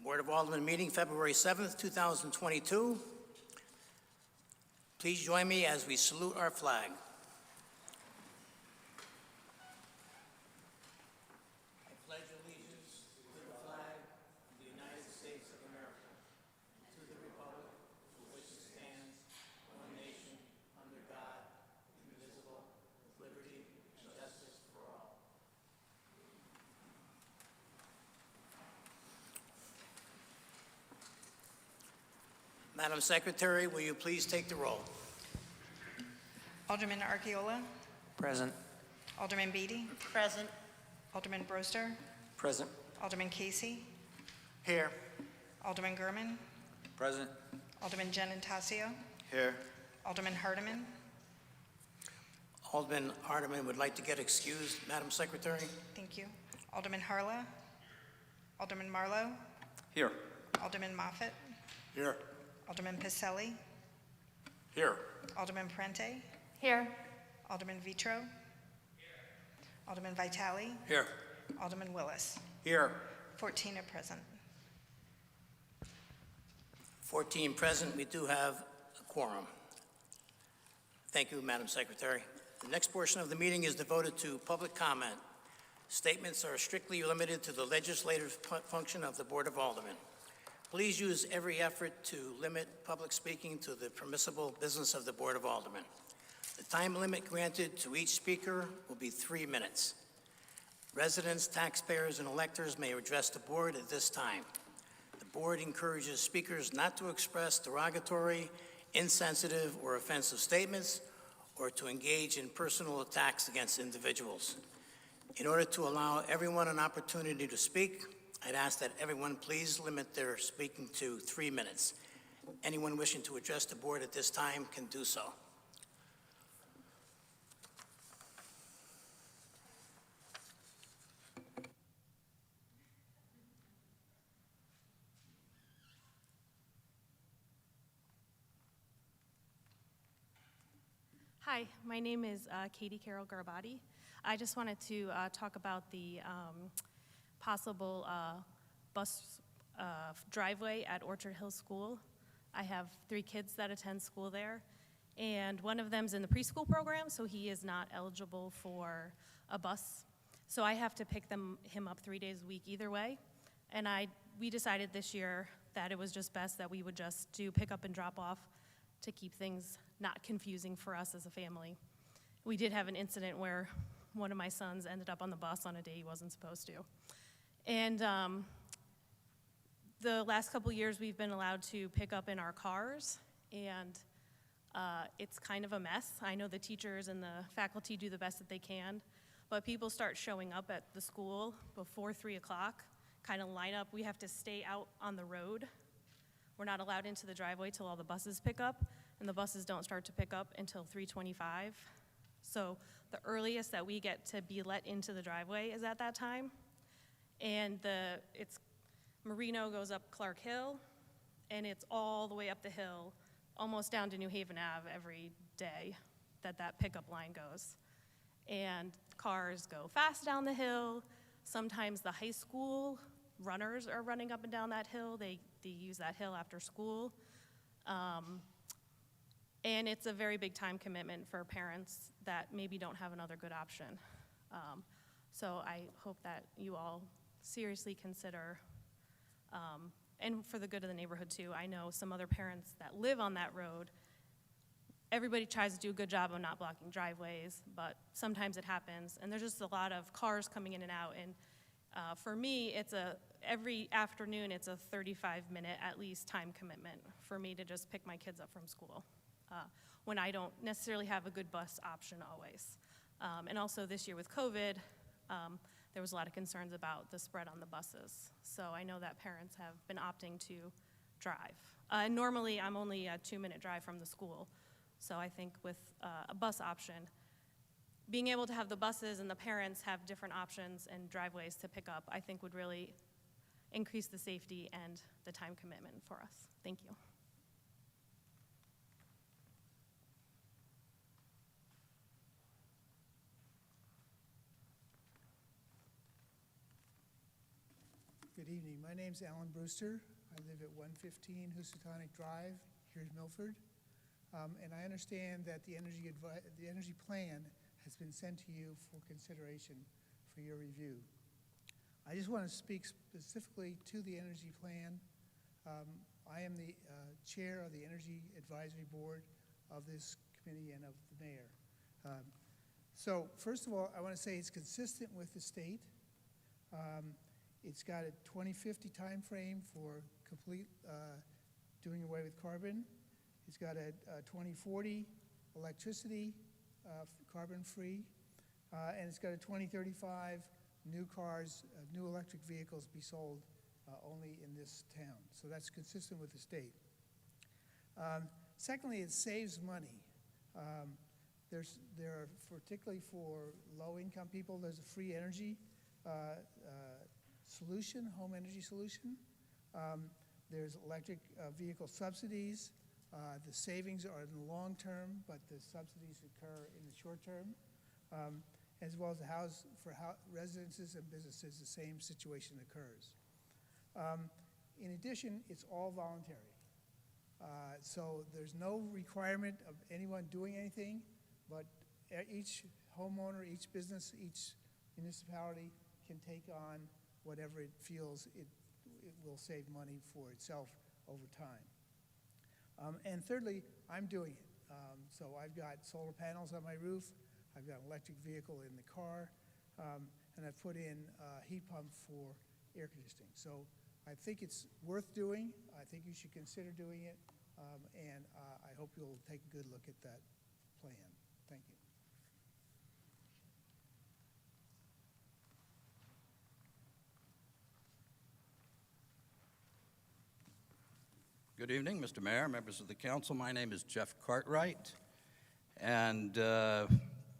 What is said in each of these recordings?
Board of Aldermen meeting February 7th, 2022. Please join me as we salute our flag. I pledge allegiance to the flag of the United States of America, and to the republic for which it stands, one nation, under God, indivisible, with liberty and justice for all. Madam Secretary, will you please take the roll? Alderman Archiola. Present. Alderman Beatty. Present. Alderman Brewster. Present. Alderman Casey. Here. Alderman Gurman. Present. Alderman Genentasio. Here. Alderman Hardiman. Alderman Alderman would like to get excused, Madam Secretary. Thank you. Alderman Harla. Alderman Marlowe. Here. Alderman Moffett. Here. Alderman Pacelli. Here. Alderman Parente. Here. Alderman Vitro. Alderman Vitale. Here. Alderman Willis. Here. 14 are present. 14 present. We do have a quorum. Thank you, Madam Secretary. The next portion of the meeting is devoted to public comment. Statements are strictly limited to the legislative function of the Board of Aldermen. Please use every effort to limit public speaking to the permissible business of the Board of Aldermen. The time limit granted to each speaker will be 3 minutes. Residents, taxpayers, and electors may address the board at this time. The board encourages speakers not to express derogatory, insensitive, or offensive statements, or to engage in personal attacks against individuals. In order to allow everyone an opportunity to speak, I'd ask that everyone please limit their speaking to 3 minutes. Anyone wishing to address the board at this time can do so. Hi, my name is Katie Carol Garbati. I just wanted to talk about the possible bus driveway at Orchard Hill School. I have 3 kids that attend school there, and one of them's in the preschool program, so he is not eligible for a bus. So I have to pick him up 3 days a week either way. And we decided this year that it was just best that we would just do pick up and drop off to keep things not confusing for us as a family. We did have an incident where one of my sons ended up on the bus on a day he wasn't supposed to. And the last couple years we've been allowed to pick up in our cars, and it's kind of a mess. I know the teachers and the faculty do the best that they can, but people start showing up at the school before 3 o'clock, kind of line up. We have to stay out on the road. We're not allowed into the driveway till all the buses pick up, and the buses don't start to pick up until 3:25. So the earliest that we get to be let into the driveway is at that time. And it's Marino goes up Clark Hill, and it's all the way up the hill, almost down to New Haven Ave every day that pickup line goes. And cars go fast down the hill. Sometimes the high school runners are running up and down that hill. They use that hill after school. And it's a very big time commitment for parents that maybe don't have another good option. So I hope that you all seriously consider, and for the good of the neighborhood too. I know some other parents that live on that road. Everybody tries to do a good job of not blocking driveways, but sometimes it happens, and there's just a lot of cars coming in and out. And for me, every afternoon, it's a 35-minute at least time commitment for me to just pick my kids up from school when I don't necessarily have a good bus option always. And also this year with COVID, there was a lot of concerns about the spread on the buses. So I know that parents have been opting to drive. Normally, I'm only a 2-minute drive from the school. So I think with a bus option, being able to have the buses and the parents have different options and driveways to pick up, I think would really increase the safety and the time commitment for us. Thank you. Good evening. My name's Alan Brewster. I live at 115 Housatonic Drive, here in Milford. And I understand that the energy plan has been sent to you for consideration for your review. I just want to speak specifically to the energy plan. I am the chair of the Energy Advisory Board of this committee and of the mayor. So first of all, I want to say it's consistent with the state. It's got a 2050 time frame for complete doing away with carbon. It's got a 2040 electricity carbon-free, and it's got a 2035 new cars, new electric vehicles be sold only in this town. So that's consistent with the state. Secondly, it saves money. There are, particularly for low-income people, there's a free energy solution, home energy solution. There's electric vehicle subsidies. The savings are in the long term, but the subsidies occur in the short term. As well as for residences and businesses, the same situation occurs. In addition, it's all voluntary. So there's no requirement of anyone doing anything, but each homeowner, each business, each municipality can take on whatever it feels it will save money for itself over time. And thirdly, I'm doing it. So I've got solar panels on my roof, I've got an electric vehicle in the car, and I've put in a heat pump for air conditioning. So I think it's worth doing. I think you should consider doing it, and I hope you'll take a good look at that plan. Thank you. Good evening, Mr. Mayor, members of the council. My name is Jeff Cartwright, and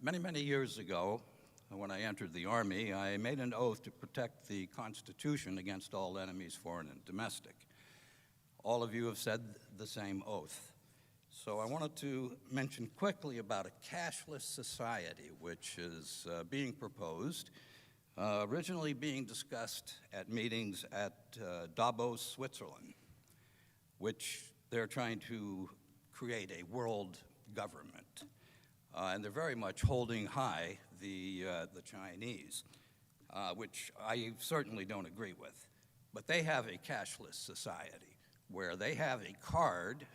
many, many years ago, when I entered the Army, I made an oath to protect the Constitution against all enemies, foreign and domestic. All of you have said the same oath. So I wanted to mention quickly about a cashless society, which is being proposed, originally being discussed at meetings at Davos, Switzerland, which they're trying to create a world government. And they're very much holding high the Chinese, which I certainly don't agree with. But they have a cashless society where they have a card,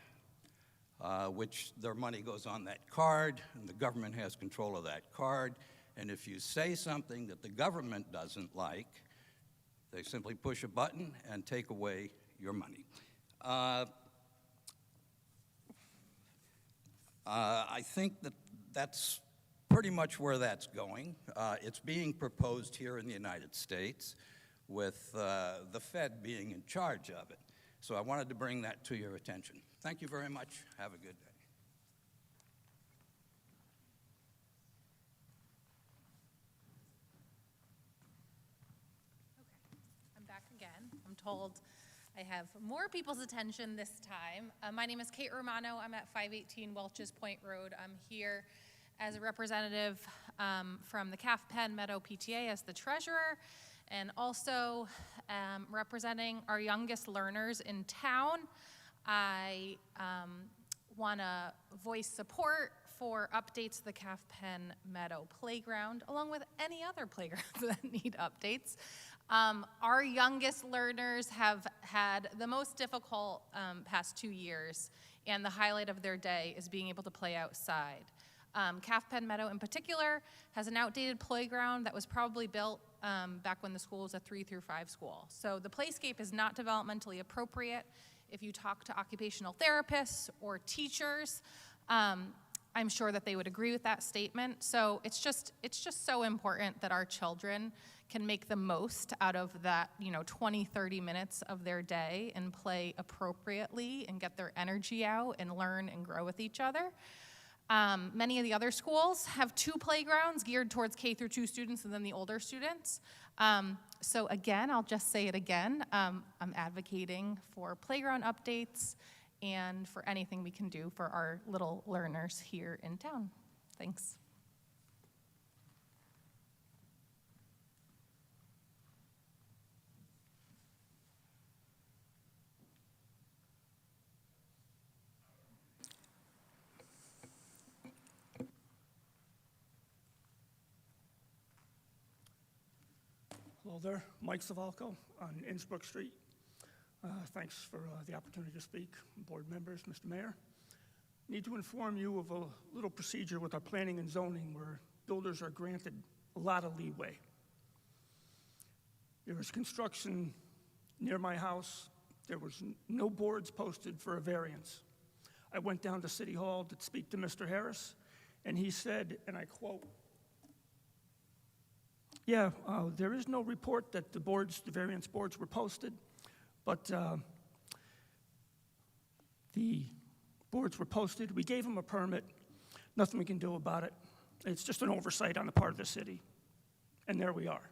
which their money goes on that card, and the government has control of that card. And if you say something that the government doesn't like, they simply push a button and take away your money. I think that's pretty much where that's going. It's being proposed here in the United States with the Fed being in charge of it. So I wanted to bring that to your attention. Thank you very much. Have a good day. I'm back again. I'm told I have more people's attention this time. My name is Kate Romano. I'm at 518 Welch's Point Road. I'm here as a representative from the Calf Pen Meadow PTA as the treasurer, and also representing our youngest learners in town. I want to voice support for updates to the Calf Pen Meadow Playground, along with any other playgrounds that need updates. Our youngest learners have had the most difficult past 2 years, and the highlight of their day is being able to play outside. Calf Pen Meadow in particular has an outdated playground that was probably built back when the school was a 3 through 5 school. So the playscape is not developmentally appropriate. If you talk to occupational therapists or teachers, I'm sure that they would agree with that statement. So it's just so important that our children can make the most out of that, 20, 30 minutes of their day and play appropriately and get their energy out and learn and grow with each other. Many of the other schools have 2 playgrounds geared towards K through 2 students and then the older students. So again, I'll just say it again, I'm advocating for playground updates and for anything we can do for our little learners here in town. Thanks. Hello there, Mike Savalco on Innsbrook Street. Thanks for the opportunity to speak, board members, Mr. Mayor. Need to inform you of a little procedure with our planning and zoning where builders are granted a lot of leeway. There was construction near my house. There was no boards posted for a variance. I went down to City Hall to speak to Mr. Harris, and he said, and I quote, "Yeah, there is no report that the variance boards were posted, but the boards were posted. We gave them a permit. Nothing we can do about it. It's just an oversight on the part of the city." And there we are.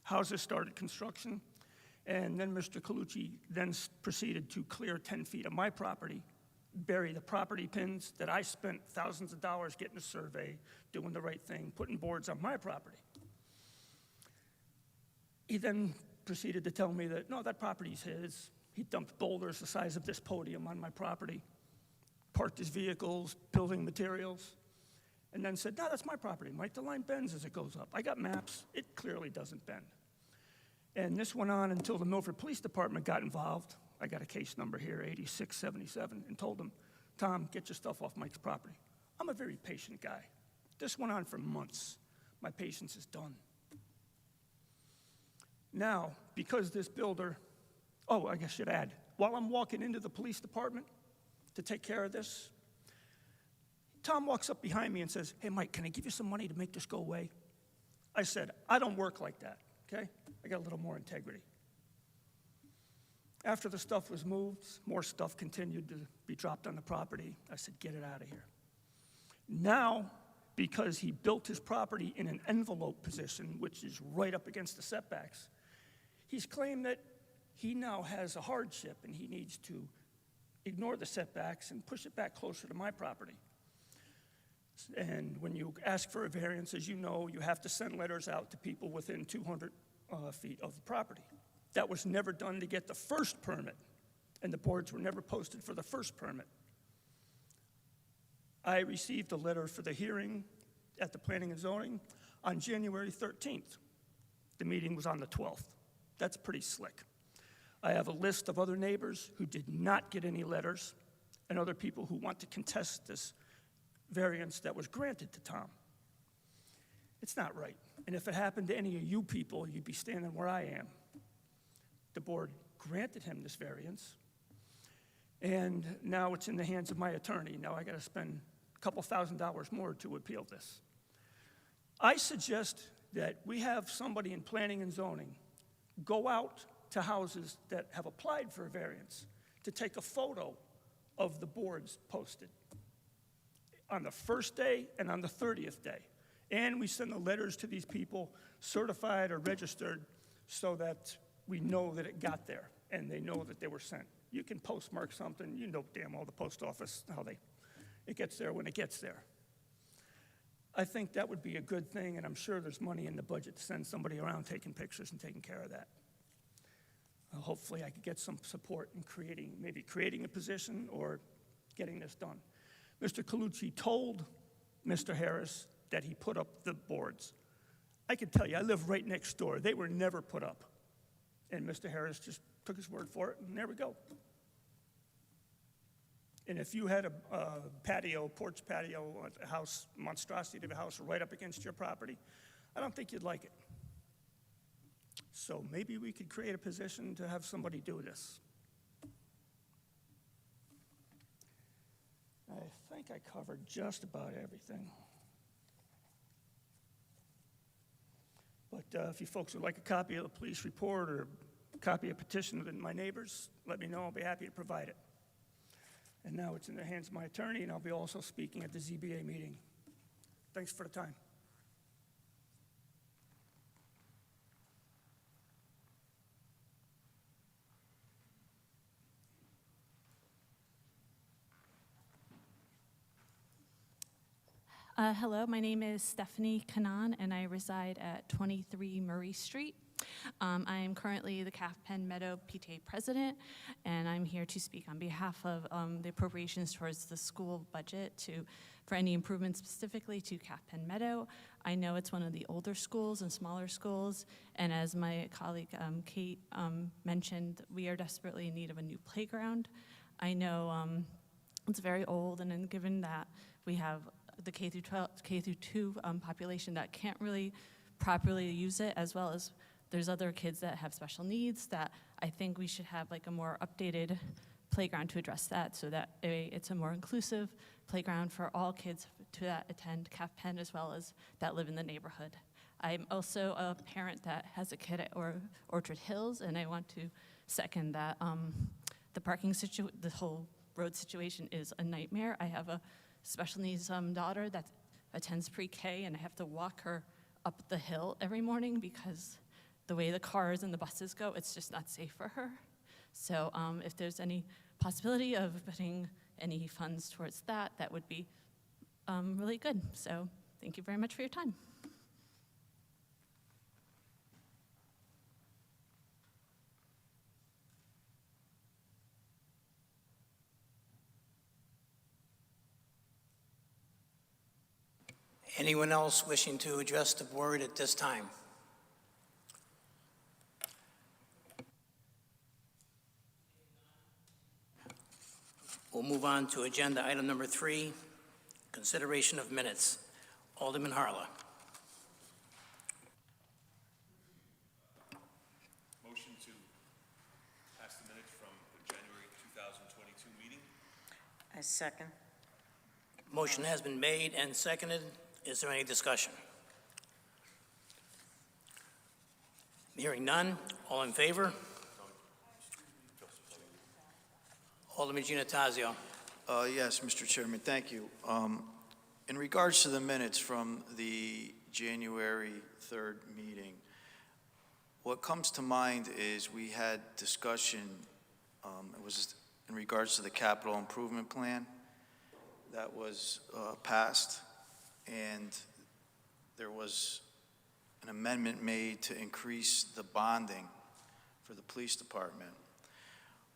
Houses started construction, and then Mr. Colucci then proceeded to clear 10 feet of my property, bury the property pins that I spent thousands of dollars getting a survey, doing the right thing, putting boards on my property. He then proceeded to tell me that, no, that property's his. He dumped boulders the size of this podium on my property, parked his vehicles, building materials, and then said, no, that's my property. Mike, the line bends as it goes up. I got maps. It clearly doesn't bend. And this went on until the Milford Police Department got involved. I got a case number here, 8677, and told them, Tom, get your stuff off Mike's property. I'm a very patient guy. This went on for months. My patience is done. Now, because this builder, I guess I should add, while I'm walking into the police department to take care of this, Tom walks up behind me and says, hey, Mike, can I give you some money to make this go away? I said, I don't work like that, okay? I got a little more integrity. After the stuff was moved, more stuff continued to be dropped on the property. I said, get it out of here. Now, because he built his property in an envelope position, which is right up against the setbacks, he's claimed that he now has a hardship and he needs to ignore the setbacks and push it back closer to my property. And when you ask for a variance, as you know, you have to send letters out to people within 200 feet of the property. That was never done to get the first permit, and the boards were never posted for the first permit. I received a letter for the hearing at the Planning and Zoning on January 13th. The meeting was on the 12th. That's pretty slick. I have a list of other neighbors who did not get any letters and other people who want to contest this variance that was granted to Tom. It's not right. And if it happened to any of you people, you'd be standing where I am. The board granted him this variance, and now it's in the hands of my attorney. Now I got to spend a couple $1,000s more to appeal this. I suggest that we have somebody in planning and zoning go out to houses that have applied for a variance to take a photo of the boards posted on the first day and on the 30th day. And we send the letters to these people, certified or registered, so that we know that it got there and they know that they were sent. You can postmark something, you know damn well the post office, it gets there when it gets there. I think that would be a good thing, and I'm sure there's money in the budget to send somebody around taking pictures and taking care of that. Hopefully I could get some support in creating a position or getting this done. Mr. Colucci told Mr. Harris that he put up the boards. I can tell you, I live right next door. They were never put up. And Mr. Harris just took his word for it, and there we go. And if you had a porch patio, a house, monstrosity of a house right up against your property, I don't think you'd like it. So maybe we could create a position to have somebody do this. I think I covered just about everything. But if you folks would like a copy of the police report or a copy of a petition of my neighbors, let me know. I'll be happy to provide it. And now it's in the hands of my attorney, and I'll be also speaking at the ZBA meeting. Thanks for the time. Hello, my name is Stephanie Kanan, and I reside at 23 Murray Street. I am currently the Calf Pen Meadow PTA president, and I'm here to speak on behalf of the appropriations towards the school budget for any improvements specifically to Calf Pen Meadow. I know it's one of the older schools and smaller schools, and as my colleague Kate mentioned, we are desperately in need of a new playground. I know it's very old, and then given that we have the K through 2 population that can't really properly use it, as well as there's other kids that have special needs, that I think we should have like a more updated playground to address that, so that it's a more inclusive playground for all kids that attend Calf Pen as well as that live in the neighborhood. I'm also a parent that has a kid at Orchard Hills, and I want to second that the whole road situation is a nightmare. I have a special needs daughter that attends pre-K, and I have to walk her up the hill every morning because the way the cars and the buses go, it's just not safe for her. So if there's any possibility of putting any funds towards that, that would be really good. So thank you very much for your time. Anyone else wishing to address the board at this time? We'll move on to agenda item number 3, consideration of minutes. Alderman Harla. Motion to pass the minutes from the January 2022 meeting. I second. Motion has been made and seconded. Is there any discussion? Hearing none. All in favor? Alderman Giannattasio. Yes, Mr. Chairman, thank you. In regards to the minutes from the January 3rd meeting, what comes to mind is we had discussion, it was in regards to the capital improvement plan that was passed, and there was an amendment made to increase the bonding for the police department.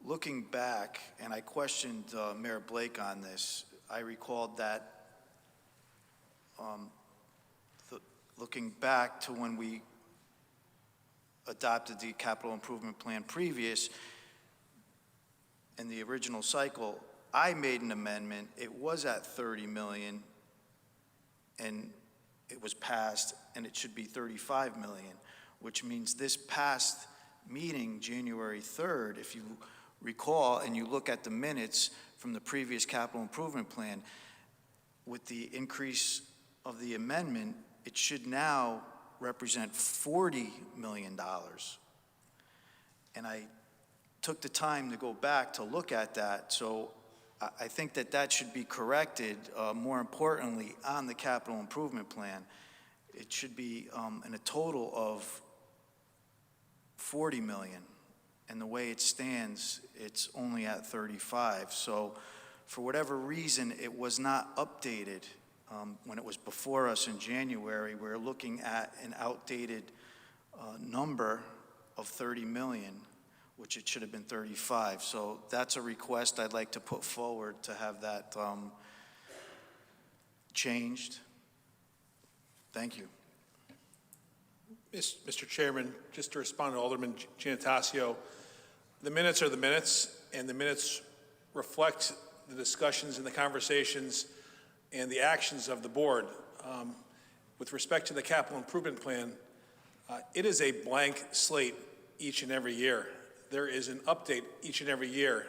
Looking back, and I questioned Mayor Blake on this, I recalled that looking back to when we adopted the capital improvement plan previous, in the original cycle, I made an amendment. It was at 30 million, and it was passed, and it should be 35 million, which means this past meeting, January 3rd, if you recall and you look at the minutes from the previous capital improvement plan, with the increase of the amendment, it should now represent $40 million. And I took the time to go back to look at that, so I think that that should be corrected, more importantly, on the capital improvement plan. It should be in a total of 40 million. And the way it stands, it's only at 35. So for whatever reason, it was not updated when it was before us in January. We're looking at an outdated number of 30 million, which it should have been 35. So that's a request I'd like to put forward to have that changed. Thank you. Mr. Chairman, just to respond to Alderman Giannattasio, the minutes are the minutes, and the minutes reflect the discussions and the conversations and the actions of the board. With respect to the capital improvement plan, it is a blank slate each and every year. There is an update each and every year.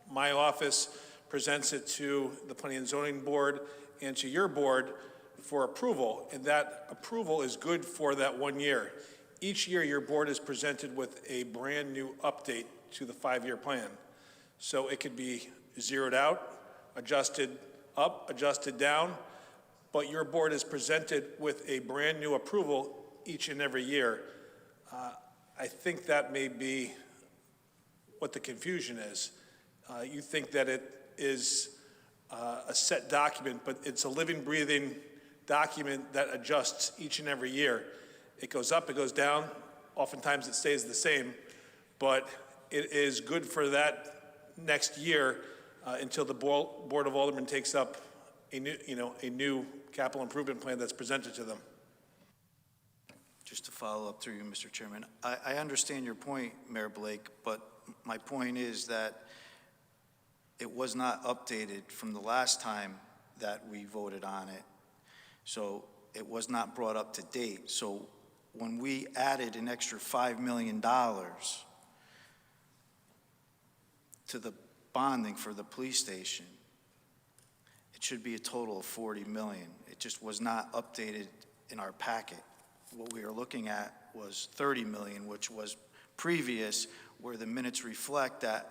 My office presents it to the Planning and Zoning Board and to your board for approval, and that approval is good for that 1 year. Each year, your board is presented with a brand new update to the 5-year plan. So it could be zeroed out, adjusted up, adjusted down, but your board is presented with a brand new approval each and every year. I think that may be what the confusion is. You think that it is a set document, but it's a living, breathing document that adjusts each and every year. It goes up, it goes down, Oftentimes it stays the same, but it is good for that next year until the Board of Aldermen takes up a new capital improvement plan that's presented to them. Just to follow up through you, Mr. Chairman, I understand your point, Mayor Blake, but my point is that it was not updated from the last time that we voted on it. So it was not brought up to date. So when we added an extra $5 million to the bonding for the police station, it should be a total of $40 million. It just was not updated in our packet. What we are looking at was $30 million, which was previous, where the minutes reflect that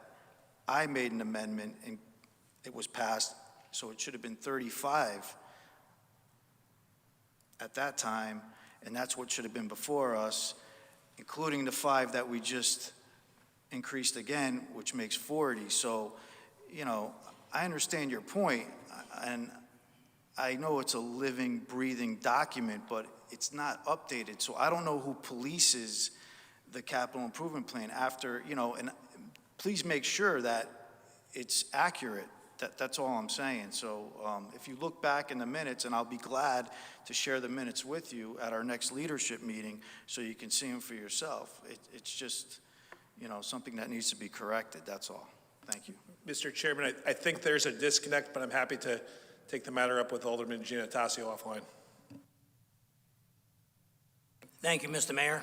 I made an amendment and it was passed, so it should have been 35 at that time, and that's what should have been before us, including the 5 that we just increased again, which makes 40. So, I understand your point, and I know it's a living, breathing document, but it's not updated. So I don't know who polices the capital improvement plan after, and please make sure that it's accurate. That's all I'm saying. So if you look back in the minutes, and I'll be glad to share the minutes with you at our next leadership meeting so you can see them for yourself. It's just, something that needs to be corrected. That's all. Thank you. Mr. Chairman, I think there's a disconnect, but I'm happy to take the matter up with Alderman Giannatasio offline. Thank you, Mr. Mayor.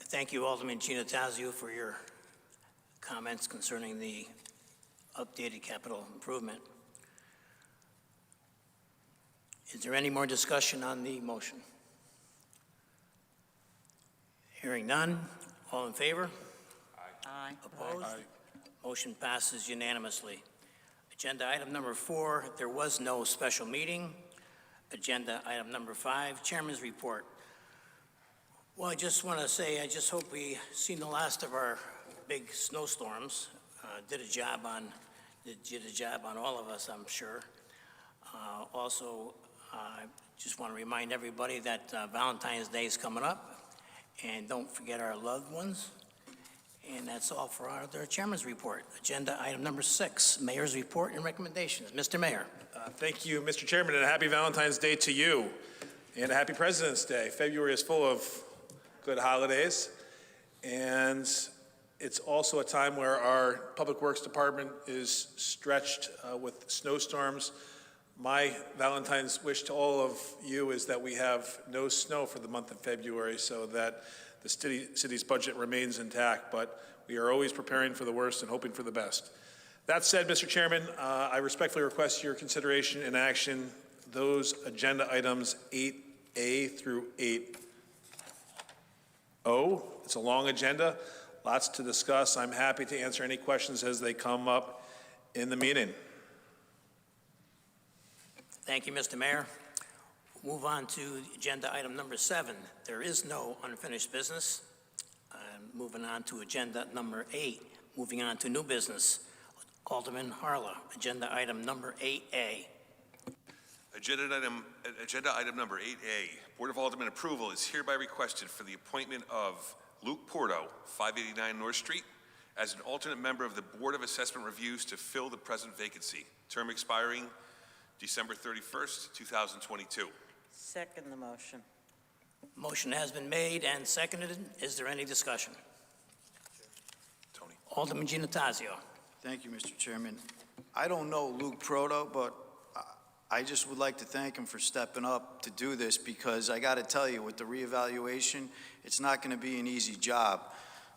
Thank you, Alderman Giannatasio, for your comments concerning the updated capital improvement. Is there any more discussion on the motion? Hearing none. All in favor? Aye. Opposed? Motion passes unanimously. Agenda item number 4, there was no special meeting. Agenda item number 5, Chairman's report. Well, I just want to say, I just hope we've seen the last of our big snowstorms. Did a job on all of us, I'm sure. Also, I just want to remind everybody that Valentine's Day is coming up, and don't forget our loved ones. And that's all for our Chairman's report. Agenda item number 6, Mayor's report and recommendations. Mr. Mayor. Thank you, Mr. Chairman, and a happy Valentine's Day to you, and a happy President's Day. February is full of good holidays, and it's also a time where our Public Works Department is stretched with snowstorms. My Valentine's wish to all of you is that we have no snow for the month of February so that the city's budget remains intact, but we are always preparing for the worst and hoping for the best. That said, Mr. Chairman, I respectfully request your consideration and action those agenda items 8A through 8O. It's a long agenda, lots to discuss. I'm happy to answer any questions as they come up in the meeting. Thank you, Mr. Mayor. Move on to agenda item number 7. There is no unfinished business. Moving on to agenda number 8. Moving on to new business. Alderman Harla, agenda item number 8A. Agenda item number 8A, Board of Aldermen approval is hereby requested for the appointment of Luke Porto, 589 North Street, as an alternate member of the Board of Assessment Reviews to fill the present vacancy, term expiring December 31st, 2022. Second the motion. Motion has been made and seconded. Is there any discussion? Tony. Alderman Giannatasio. Thank you, Mr. Chairman. I don't know Luke Proto, but I just would like to thank him for stepping up to do this, because I got to tell you, with the reevaluation, it's not going to be an easy job,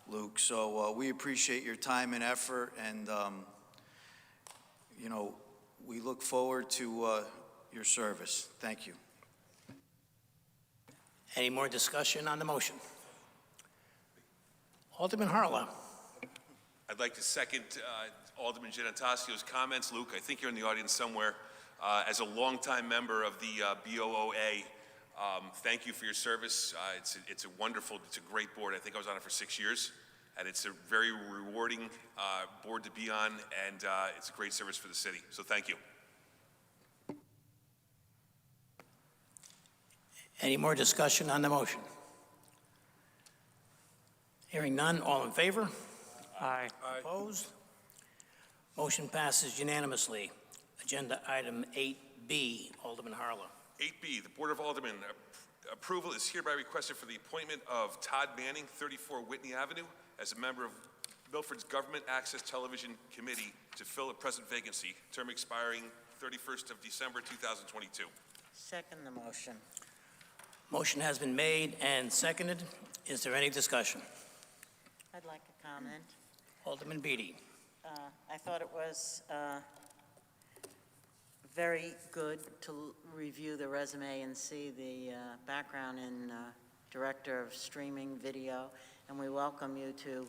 Luke. So we appreciate your time and effort, and we look forward to your service. Thank you. Any more discussion on the motion? Alderman Harla. I'd like to second Alderman Giannatasio's comments. Luke, I think you're in the audience somewhere. As a longtime member of the BOOA, thank you for your service. It's a wonderful, it's a great board. I think I was on it for 6 years, and it's a very rewarding board to be on, and it's a great service for the city. So thank you. Any more discussion on the motion? Hearing none, all in favor? Aye. Opposed? Motion passes unanimously. Agenda item 8B, Alderman Harlow. 8B, the Board of Aldermen, approval is hereby requested for the appointment of Todd Manning, 34 Whitney Avenue, as a member of Milford's Government Access Television Committee to fill a present vacancy, term expiring 31st of December 2022. Second the motion. Motion has been made and seconded. Is there any discussion? I'd like a comment. Alderman Beatty. I thought it was very good to review the resume and see the background in Director of Streaming Video, and we welcome you to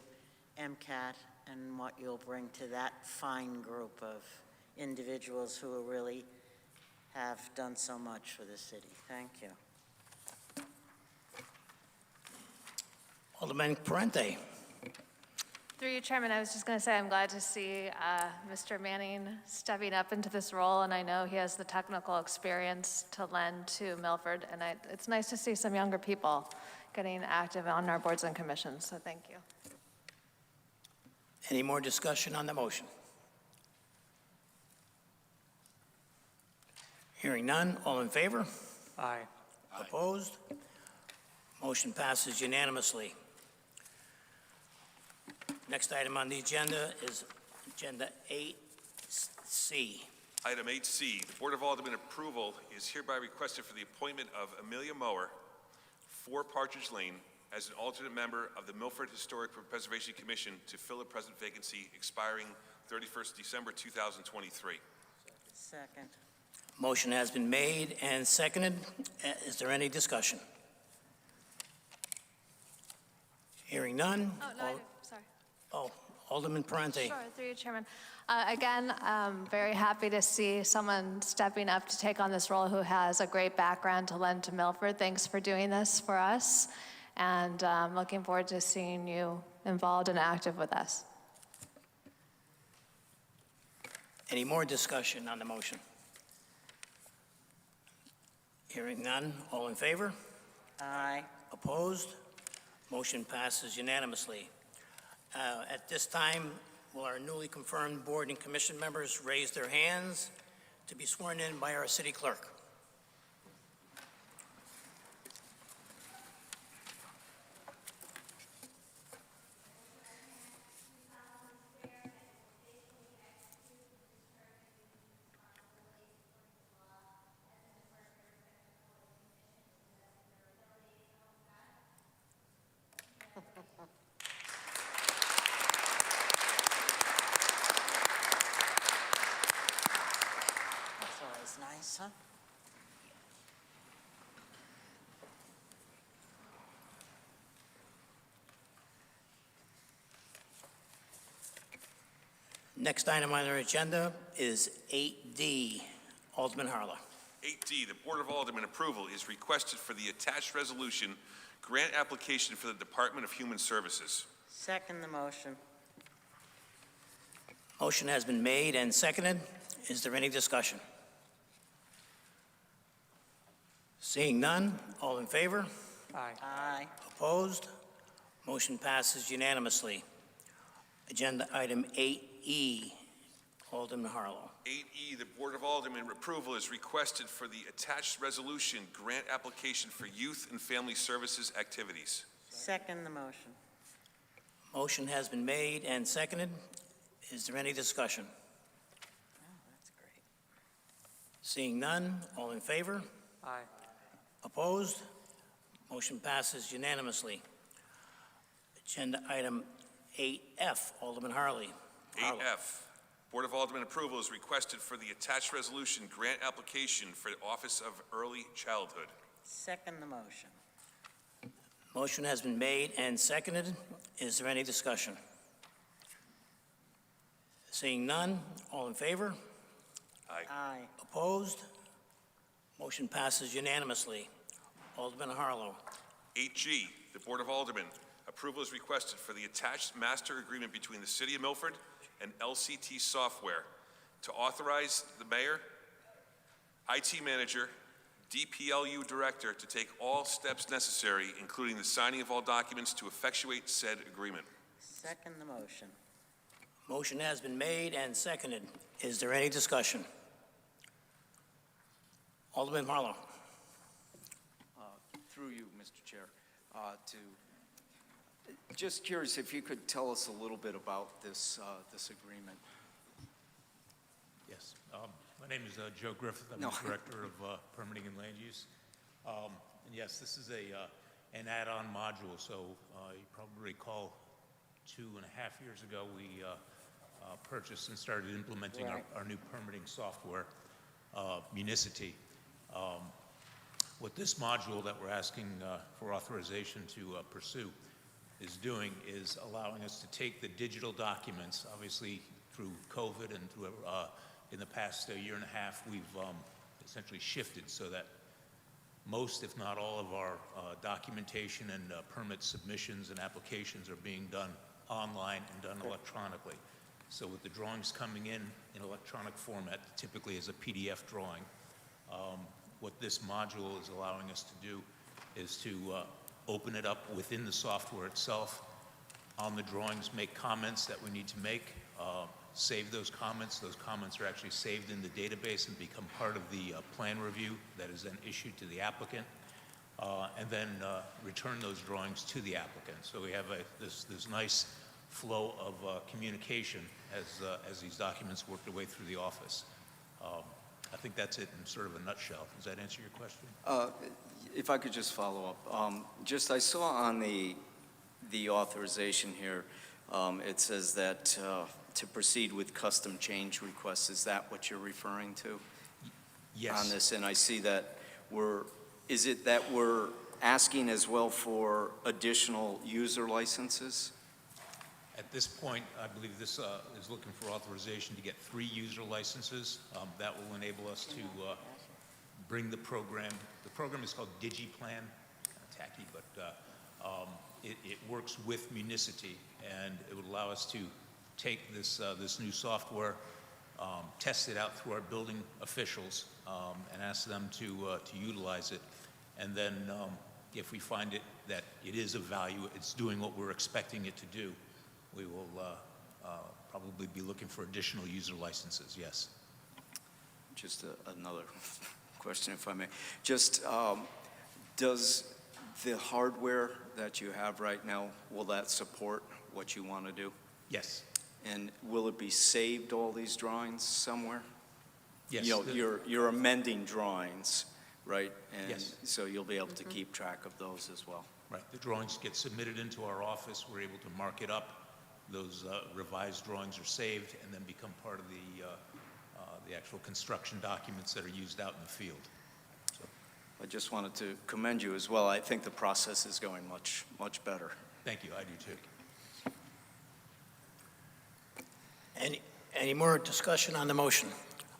MCAT and what you'll bring to that fine group of individuals who really have done so much for the city. Thank you. Alderman Parente. Through you, Chairman, I was just going to say I'm glad to see Mr. Manning stepping up into this role, and I know he has the technical experience to lend to Milford, and it's nice to see some younger people getting active on our boards and commissions, so thank you. Any more discussion on the motion? Hearing none, all in favor? Aye. Opposed? Motion passes unanimously. Next item on the agenda is Agenda 8C. Item 8C, the Board of Aldermen approval is hereby requested for the appointment of Amelia Mower, 4 Partridge Lane, as an alternate member of the Milford Historic Preservation Commission to fill a present vacancy expiring 31st December 2023. Second. Motion has been made and seconded. Is there any discussion? Hearing none. Oh, no, sorry. Oh, Alderman Parente. Sure, through you, Chairman. Again, I'm very happy to see someone stepping up to take on this role who has a great background to lend to Milford. Thanks for doing this for us, and I'm looking forward to seeing you involved and active with us. Any more discussion on the motion? Hearing none, all in favor? Aye. Opposed? Motion passes unanimously. At this time, will our newly confirmed board and commission members raise their hands to be sworn in by our city clerk? That's always nice, huh? Next item on our agenda is 8D. Alderman Harlow. 8D, the Board of Aldermen approval is requested for the attached resolution grant application for the Department of Human Services. Second the motion. Motion has been made and seconded. Is there any discussion? Seeing none, all in favor? Aye. Aye. Opposed? Motion passes unanimously. Agenda item 8E. Alderman Harlow. 8E, the Board of Aldermen approval is requested for the attached resolution grant application for youth and family services activities. Second the motion. Motion has been made and seconded. Is there any discussion? Oh, that's great. Seeing none, all in favor? Aye. Opposed? Motion passes unanimously. Agenda item 8F, Alderman Harlow. 8F, Board of Aldermen approval is requested for the attached resolution grant application for the Office of Early Childhood. Second the motion. Motion has been made and seconded. Is there any discussion? Seeing none, all in favor? Aye. Aye. Opposed? Motion passes unanimously. Alderman Harlow. 8G, the Board of Aldermen approval is requested for the attached master agreement between the City of Milford and LCT Software to authorize the mayor, IT manager, DPLU Director to take all steps necessary, including the signing of all documents to effectuate said agreement. Second the motion. Motion has been made and seconded. Is there any discussion? Alderman Harlow. Through you, Mr. Chair, just curious if you could tell us a little bit about this agreement. Yes. My name is Joe Griffith. I'm the Director of Permitting and Land Use. And yes, this is an add-on module. So you probably recall 2.5 years ago, we purchased and started implementing our new permitting software, Municity. What this module that we're asking for authorization to pursue is doing is allowing us to take the digital documents, obviously through COVID and through, in the past year and a half, we've essentially shifted so that most, if not all, of our documentation and permit submissions and applications are being done online and done electronically. So with the drawings coming in electronic format, typically as a PDF drawing, what this module is allowing us to do is to open it up within the software itself. On the drawings, make comments that we need to make, save those comments. Those comments are actually saved in the database and become part of the plan review that is then issued to the applicant, and then return those drawings to the applicant. So we have this nice flow of communication as these documents work their way through the office. I think that's it in sort of a nutshell. Does that answer your question? If I could just follow up. I saw on the authorization here, it says that to proceed with custom change requests. Is that what you're referring to? Yes. On this, and I see that is it that we're asking as well for additional user licenses? At this point, I believe this is looking for authorization to get 3 user licenses. That will enable us to bring the program. The program is called DigiPlan, kind of tacky, but it works with Municity, and it would allow us to take this new software, test it out through our building officials, and ask them to utilize it. And then if we find that it is of value, it's doing what we're expecting it to do, we will probably be looking for additional user licenses, yes. Just another question, if I may. Just, does the hardware that you have right now, will that support what you want to do? Yes. And will it be saved, all these drawings, somewhere? Yes. You know, you're amending drawings, right? And yes. So you'll be able to keep track of those as well. Right. The drawings get submitted into our office. We're able to mark it up. Those revised drawings are saved and then become part of the actual construction documents that are used out in the field. So, I just wanted to commend you as well. I think the process is going much, much better. thank you. I do too. Any more discussion on the motion?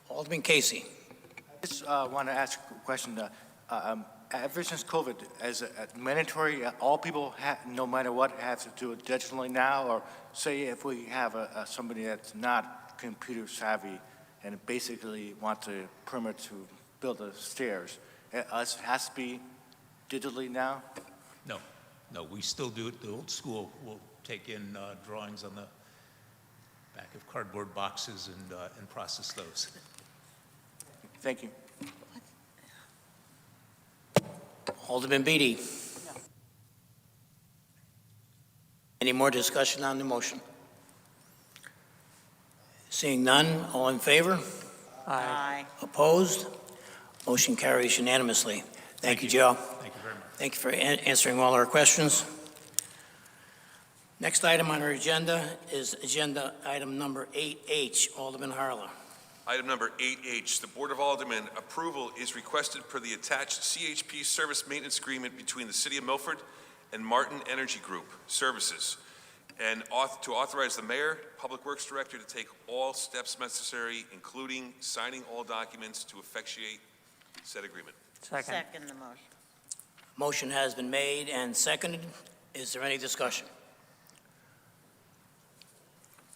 Alderman Casey. I just want to ask a question. Ever since COVID, as a mandatory, all people, no matter what, have to do it digitally now? Or say if we have somebody that's not computer savvy and basically want a permit to build the stairs, it has to be digitally now? No, we still do it the old school. We'll take in drawings on the back of cardboard boxes and process those. Thank you. Alderman Beatty. Any more discussion on the motion? Seeing none, all in favor? Aye. Opposed? Motion carries unanimously. Thank you, Joe. Thank you very much. Thank you for answering all our questions. Next item on our agenda is agenda item number 8H, Alderman Harlow. Item number 8H, the Board of Aldermen approval is requested per the attached CHP service maintenance agreement between the City of Milford and Martin Energy Group Services, and to authorize the Mayor, Public Works Director to take all steps necessary, including signing all documents to effectuate said agreement. Second the motion. Motion has been made and seconded. Is there any discussion?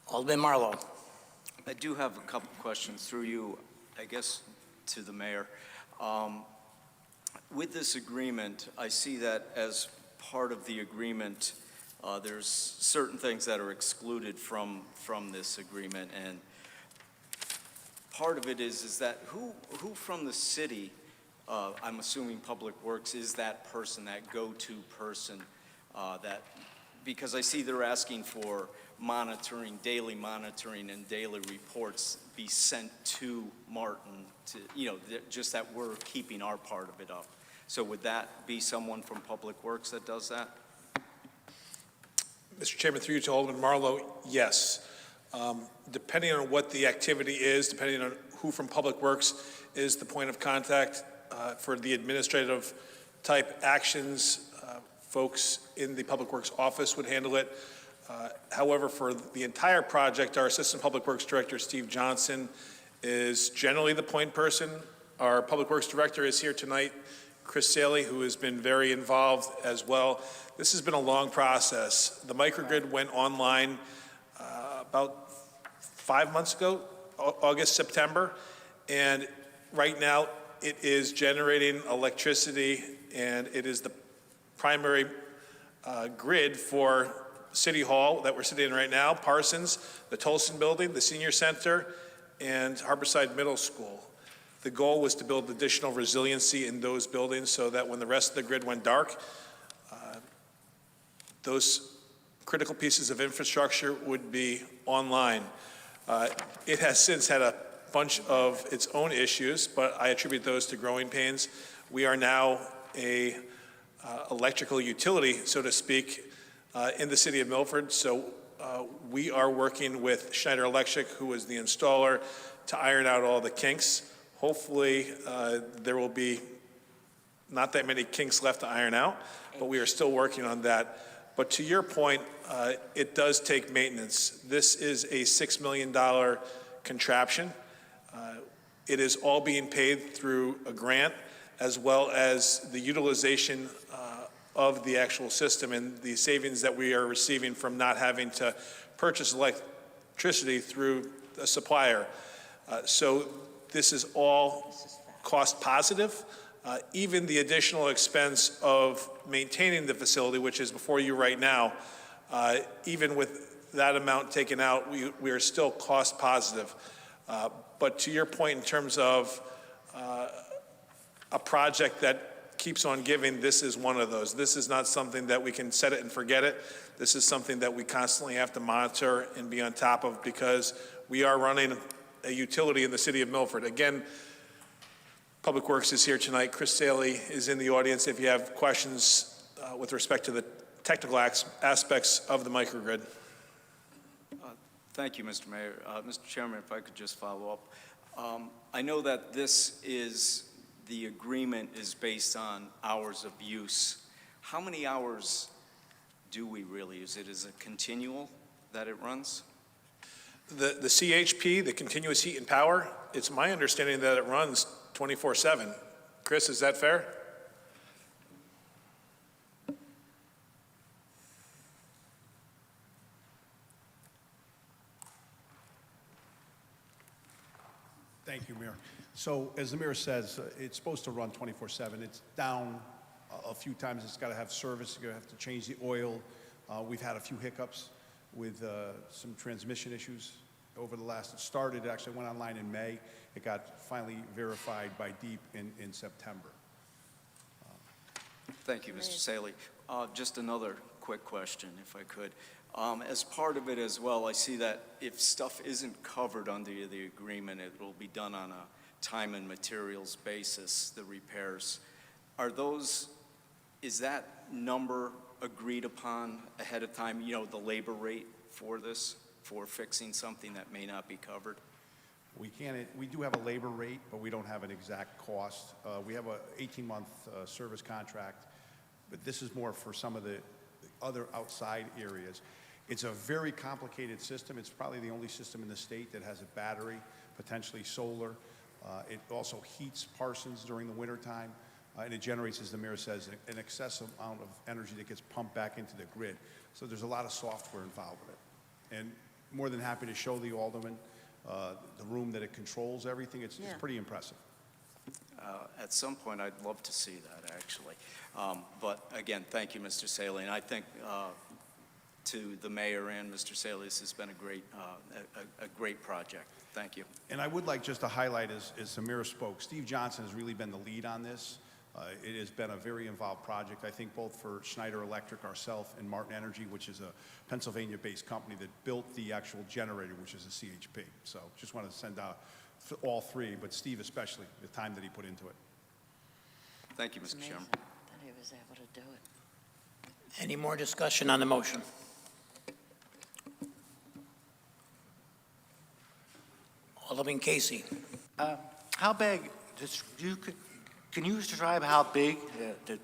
Alderman Marlowe. I do have a couple questions through you, I guess, to the mayor. With this agreement, I see that as part of the agreement, there's certain things that are excluded from this agreement, and part of it is that who from the city, I'm assuming Public Works, is that person, that go-to person, because I see they're asking for monitoring, daily monitoring and daily reports be sent to Martin to, just that we're keeping our part of it up. So would that be someone from Public Works that does that? Mr. Chairman, through you to Alderman Marlowe, yes. Depending on what the activity is, depending on who from Public Works is the point of contact for the administrative type actions, folks in the Public Works office would handle it. However, for the entire project, our Assistant Public Works Director, Steve Johnson, is generally the point person. Our Public Works Director is here tonight, Chris Saley, who has been very involved as well. This has been a long process. The microgrid went online about 5 months ago, August, September, and right now it is generating electricity, and it is the primary grid for City Hall that we're sitting in right now, Parsons, the Tolson Building, the Senior Center, and Harborside Middle School. The goal was to build additional resiliency in those buildings so that when the rest of the grid went dark, those critical pieces of infrastructure would be online. It has since had a bunch of its own issues, but I attribute those to growing pains. We are now a electrical utility, so to speak, in the city of Milford. So we are working with Schneider Electric, who is the installer, to iron out all the kinks. Hopefully, there will be not that many kinks left to iron out, but we are still working on that. But to your point, it does take maintenance. This is a $6 million contraption. It is all being paid through a grant, as well as the utilization of the actual system and the savings that we are receiving from not having to purchase electricity through a supplier. So this is all cost positive. Even the additional expense of maintaining the facility, which is before you right now, even with that amount taken out, we are still cost positive. But to your point in terms of a project that keeps on giving, this is one of those. This is not something that we can set it and forget it. This is something that we constantly have to monitor and be on top of, because we are running a utility in the city of Milford. Again, Public Works is here tonight. Chris Saley is in the audience if you have questions with respect to the technical aspects of the microgrid. Thank you, Mr. Mayor. Mr. Chairman, if I could just follow up. I know that the agreement is based on hours of use. How many hours do we really use it? Is it continual that it runs? The CHP, the continuous heat and power, it's my understanding that it runs 24/7. Chris, is that fair? Thank you, Mayor. So as the mayor says, it's supposed to run 24/7. It's down a few times. It's got to have service. You're going to have to change the oil. We've had a few hiccups with some transmission issues over the last. It started, actually went online in May. It got finally verified by DEEP in September. Thank you, Mr. Saley. Just another quick question, if I could. As part of it as well, I see that if stuff isn't covered under the agreement, it will be done on a time and materials basis, the repairs. Is that number agreed upon ahead of time, the labor rate for this, for fixing something that may not be covered? We do have a labor rate, but we don't have an exact cost. We have a 18-month service contract, but this is more for some of the other outside areas. It's a very complicated system. It's probably the only system in the state that has a battery, potentially solar. It also heats Parsons during the wintertime, and it generates, as the mayor says, an excessive amount of energy that gets pumped back into the grid. So there's a lot of software involved with it. And more than happy to show the alderman the room that it controls everything. It's pretty impressive. At some point, I'd love to see that, actually. But again, thank you, Mr. Saley. And I think to the mayor and Mr. Saley, this has been a great project. Thank you. And I would like just to highlight, as Samira spoke, Steve Johnson has really been the lead on this. It has been a very involved project, I think, both for Schneider Electric, ourselves, and Martin Energy, which is a Pennsylvania-based company that built the actual generator, which is a CHP. So just want to send out all three, but Steve especially, the time that he put into it. Thank you, It's Mr. amazing Chairman. that he was able to do it. Any more discussion on the motion? Alderman Casey. How big, can you describe how big the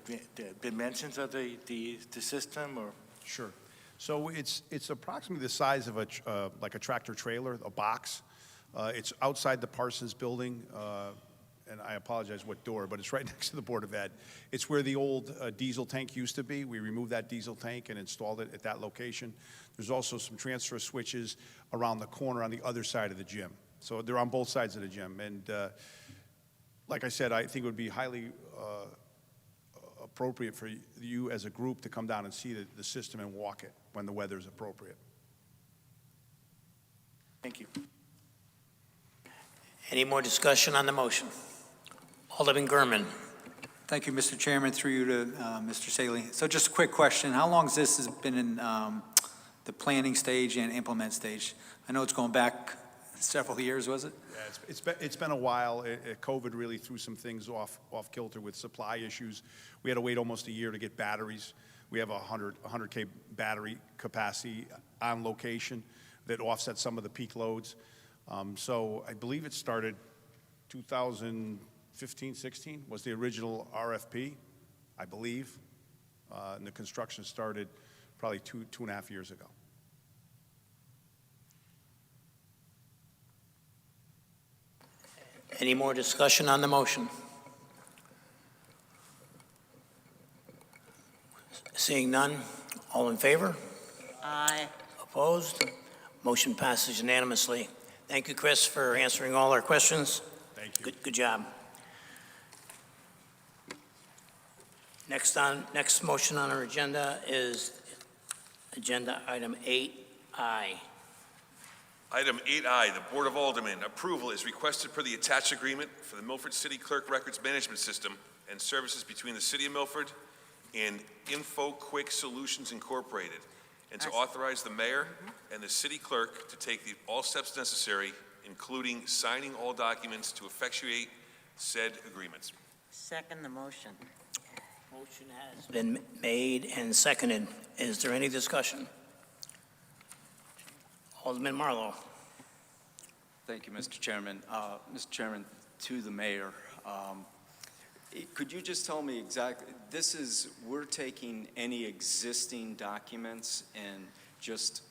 dimensions of the system, or? Sure. So it's approximately the size of like a tractor trailer, a box. It's outside the Parsons building, and I apologize what door, but it's right next to the Board of Ed. It's where the old diesel tank used to be. We removed that diesel tank and installed it at that location. There's also some transfer switches around the corner on the other side of the gym. So they're on both sides of the gym. And like I said, I think it would be highly appropriate for you as a group to come down and see the system and walk it when the weather is appropriate. Thank you. Any more discussion on the motion? Alderman Gurman. Thank you, Mr. Chairman, through you to Mr. Saley. So just a quick question. How long has this been in the planning stage and implement stage? I know it's going back several years, was it? Yeah, it's been a while. COVID really threw some things off kilter with supply issues. We had to wait almost a year to get batteries. We have a 100K battery capacity on location that offsets some of the peak loads. So I believe it started 2015, 16 was the original RFP, I believe. And the construction started probably two and a half years ago. Any more discussion on the motion? Seeing none, all in favor? Aye. Opposed? Motion passes unanimously. Thank you, Chris, for answering all our questions. Thank you. Good job. Next motion on our agenda is agenda item 8I. Item 8I, the Board of Aldermen, approval is requested per the attached agreement for the Milford City Clerk Records Management System and services between the City of Milford and InfoQuick Solutions Incorporated, and to authorize the mayor and the city clerk to take all steps necessary, including signing all documents to effectuate said agreements. Second the motion. Motion has been made and seconded. Is there any discussion? Alderman Marlowe. Thank you, Mr. Chairman. Mr. Chairman, to the mayor, could you just tell me exactly, we're taking any existing documents and just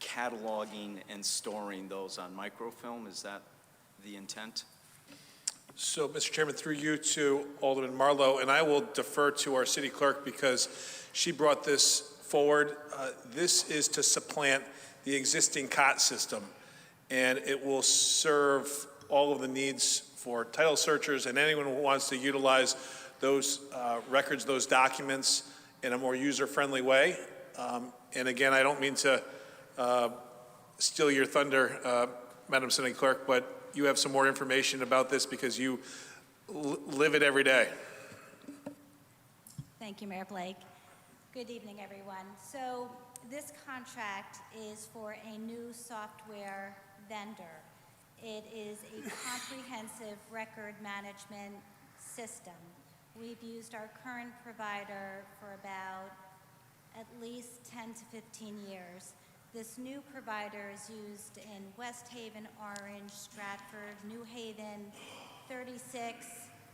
cataloging and storing those on microfilm? Is that the intent? So, Mr. Chairman, through you to Alderman Marlowe, and I will defer to our city clerk because she brought this forward. This is to supplant the existing COT system, and it will serve all of the needs for title searchers and anyone who wants to utilize those records, those documents in a more user-friendly way. And again, I don't mean to steal your thunder, Madam City Clerk, but you have some more information about this because you live it every day. Thank you, Mayor Blake. Good evening, everyone. So this contract is for a new software vendor. It is a comprehensive record management system. We've used our current provider for about at least 10 to 15 years. This new provider is used in West Haven, Orange, Stratford, New Haven, 36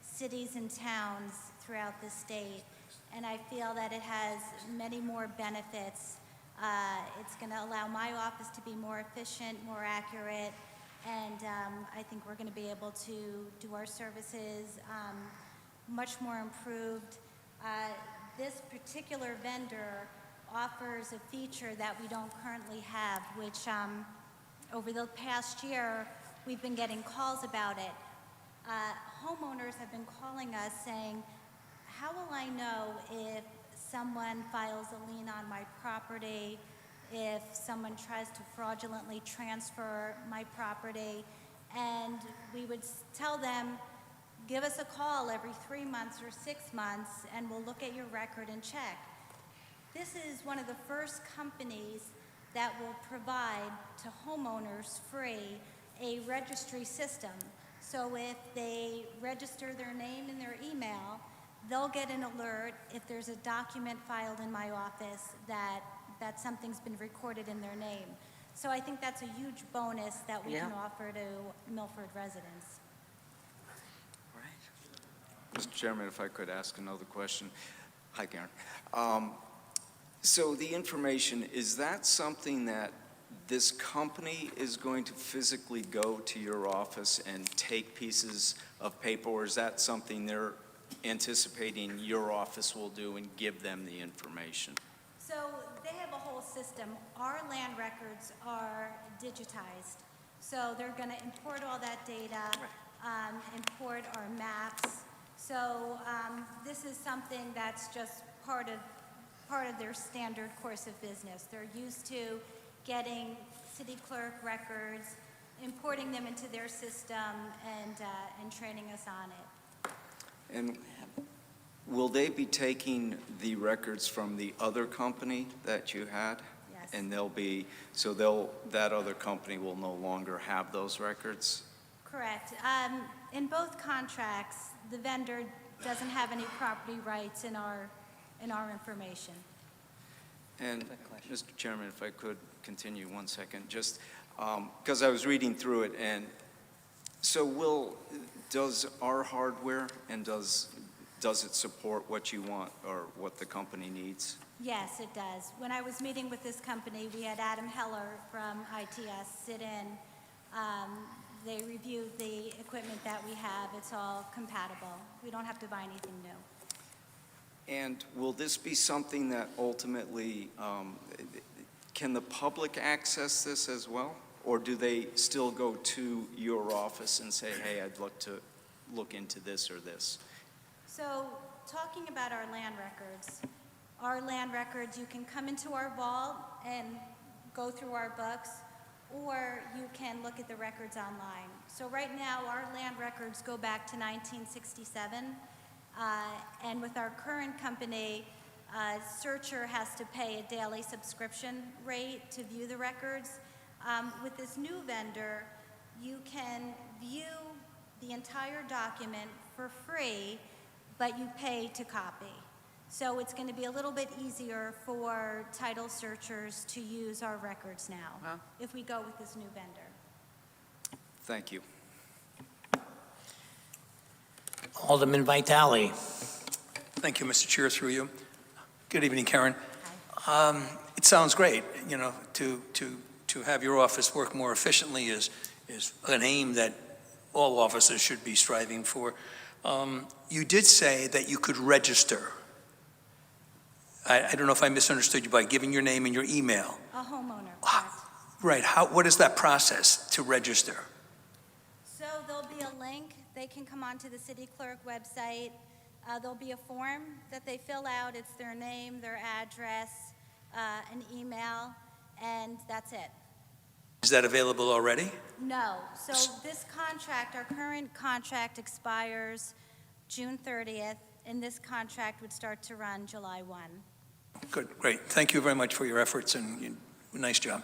cities and towns throughout the state. And I feel that it has many more benefits. It's going to allow my office to be more efficient, more accurate, and I think we're going to be able to do our services much more improved. This particular vendor offers a feature that we don't currently have, which over the past year, we've been getting calls about it. Homeowners have been calling us saying, how will I know if someone files a lien on my property, if someone tries to fraudulently transfer my property? And we would tell them, give us a call every 3 months or 6 months, and we'll look at your record and check. This is one of the first companies that will provide to homeowners free a registry system. So if they register their name and their email, they'll get an alert if there's a document filed in my office that something's been recorded in their name. So I think that's a huge bonus that we can offer to Milford residents. Mr. Chairman, if I could ask another question. Hi, Karen. So the information, is that something that this company is going to physically go to your office and take pieces of paper, or is that something they're anticipating your office will do and give them the information? So they have a whole system. Our land records are digitized. So they're going to import all that data, import our maps. So this is something that's just part of their standard course of business. They're used to getting city clerk records, importing them into their system, and training us on it. And will they be taking the records from the other company that you had? Yes. And that other company will no longer have those records? Correct. In both contracts, the vendor doesn't have any property rights in our information. And, Mr. Chairman, if I could continue 1 second, just because I was reading through it, and so does our hardware and does it support what you want or what the company needs? Yes, it does. When I was meeting with this company, we had Adam Heller from ITS sit in. They reviewed the equipment that we have. It's all compatible. We don't have to buy anything new. And will this be something that ultimately, can the public access this as well? Or do they still go to your office and say, hey, I'd like to look into this or this? So talking about our land records, you can come into our vault and go through our books, or you can look at the records online. So right now, our land records go back to 1967, and with our current company, searcher has to pay a daily subscription rate to view the records. With this new vendor, you can view the entire document for free, but you pay to copy. So it's going to be a little bit easier for title searchers to use our records now if we go with this new vendor. Thank you. Alderman Vitale. Thank you, Mr. Chair, through you. Good evening, Karen. It sounds great, to have your office work more efficiently is an aim that all offices should be striving for. You did say that you could register. I don't know if I misunderstood you by giving your name and your email. A homeowner, correct. Right. What is that process to register? So there'll be a link. They can come onto the city clerk website. There'll be a form that they fill out. It's their name, their address, an email, and that's it. Is that available already? No. So this contract, our current contract expires June 30th, and this contract would start to run July 1. Good, great. Thank you very much for your efforts, and nice job.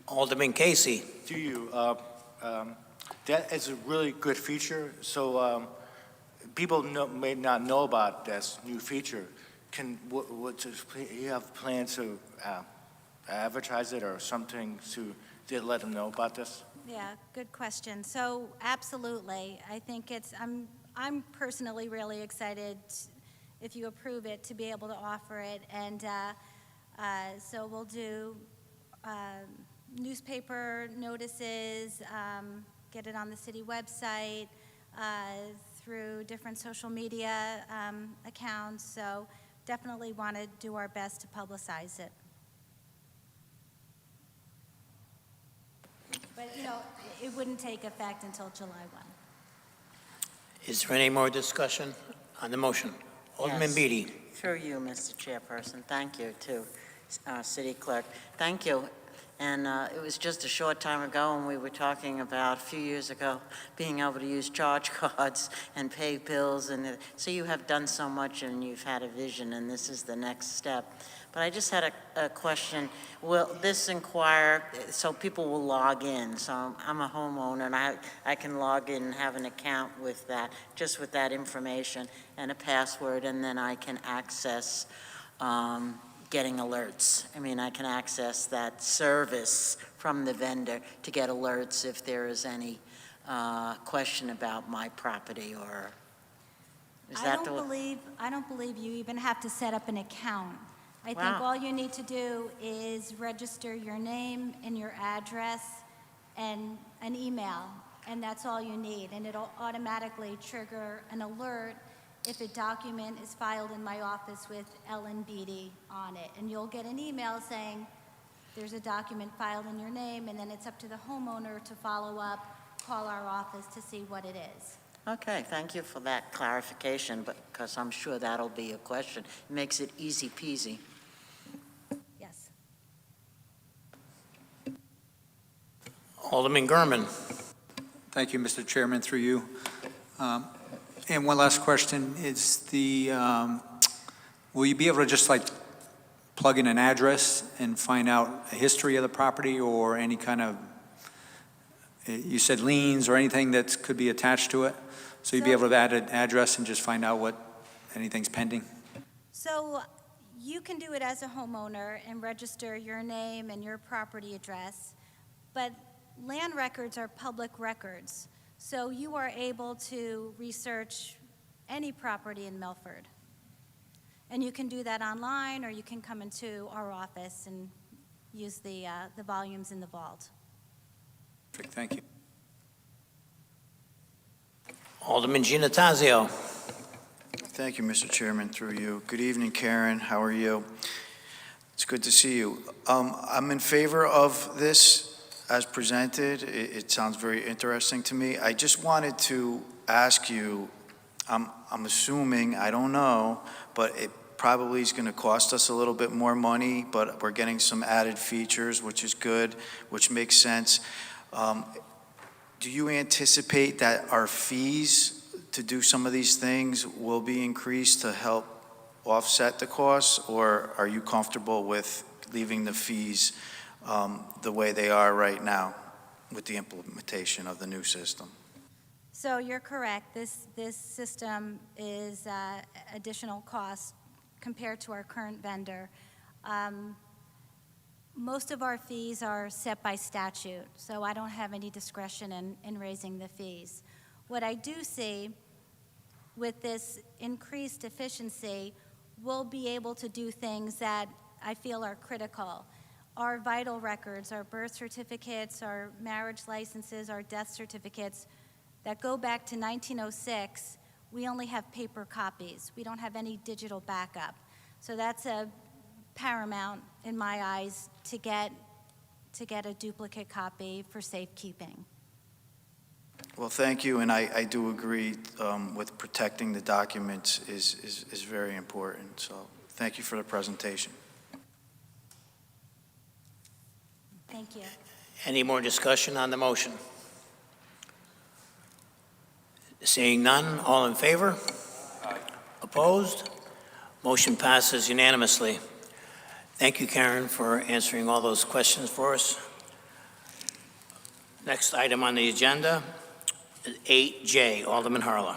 Alderman Casey. To you, that is a really good feature. So people may not know about this new feature. You have plans to advertise it or something to let them know about this? Yeah, good question. So absolutely, I think I'm personally really excited, if you approve it, to be able to offer it. And so we'll do newspaper notices, get it on the city website, through different social media accounts. So definitely want to do our best to publicize it. But, it wouldn't take effect until July 1. Is there any more discussion on the motion? Alderman Yes. Beatty. Through you, Mr. Chairperson, thank you to City Clerk. Thank you. And it was just a short time ago when we were talking about, a few years ago, being able to use charge cards and pay bills. And so you have done so much and you've had a vision, and this is the next step. But I just had a question. Will this inquire, so people will log in? So I'm a homeowner and I can log in and have an account with that, just with that information and a password, and then I can access getting alerts. I mean, I can access that service from the vendor to get alerts if there is any question about my property, or is that the... I don't believe you even have to set up an account. I think Wow. all you need to do is register your name and your address and an email, and that's all you need. And it'll automatically trigger an alert if a document is filed in my office with Ellen Beatty on it. And you'll get an email saying there's a document filed in your name, and then it's up to the homeowner to follow up, call our office to see what it is. Okay, thank you for that clarification, because I'm sure that'll be a question. It makes it easy peasy. Yes. Alderman Gurman. Thank you, Mr. Chairman, through you. And one last question, is will you be able to just like plug in an address and find out a history of the property or any kind of, you said liens or anything that could be attached to it? So you'd be able to add an address and just find out what anything's pending? So you can do it as a homeowner and register your name and your property address, but land records are public records. So you are able to research any property in Milford. And you can do that online, or you can come into our office and use the volumes in the vault. Perfect, thank you. Alderman Giannattasio. Thank you, Mr. Chairman, through you. Good evening, Karen. How are you? It's good to see you. I'm in favor of this as presented. It sounds very interesting to me. I just wanted to ask you, I'm assuming, I don't know, but it probably is going to cost us a little bit more money, but we're getting some added features, which is good, which makes sense. Do you anticipate that our fees to do some of these things will be increased to help offset the costs, or are you comfortable with leaving the fees the way they are right now with the implementation of the new system? So you're correct. This system is additional cost compared to our current vendor. Most of our fees are set by statute, so I don't have any discretion in raising the fees. What I do see with this increased efficiency, we'll be able to do things that I feel are critical. Our vital records, our birth certificates, our marriage licenses, our death certificates that go back to 1906, we only have paper copies. We don't have any digital backup. So that's a paramount in my eyes to get a duplicate copy for safekeeping. Well, thank you, and I do agree with protecting the documents is very important. So thank you for the presentation. Thank you. Any more discussion on the motion? Seeing none, all in favor? Aye. Opposed? Motion passes unanimously. Thank you, Karen, for answering all those questions for us. Next item on the agenda is 8J, Alderman Harlow.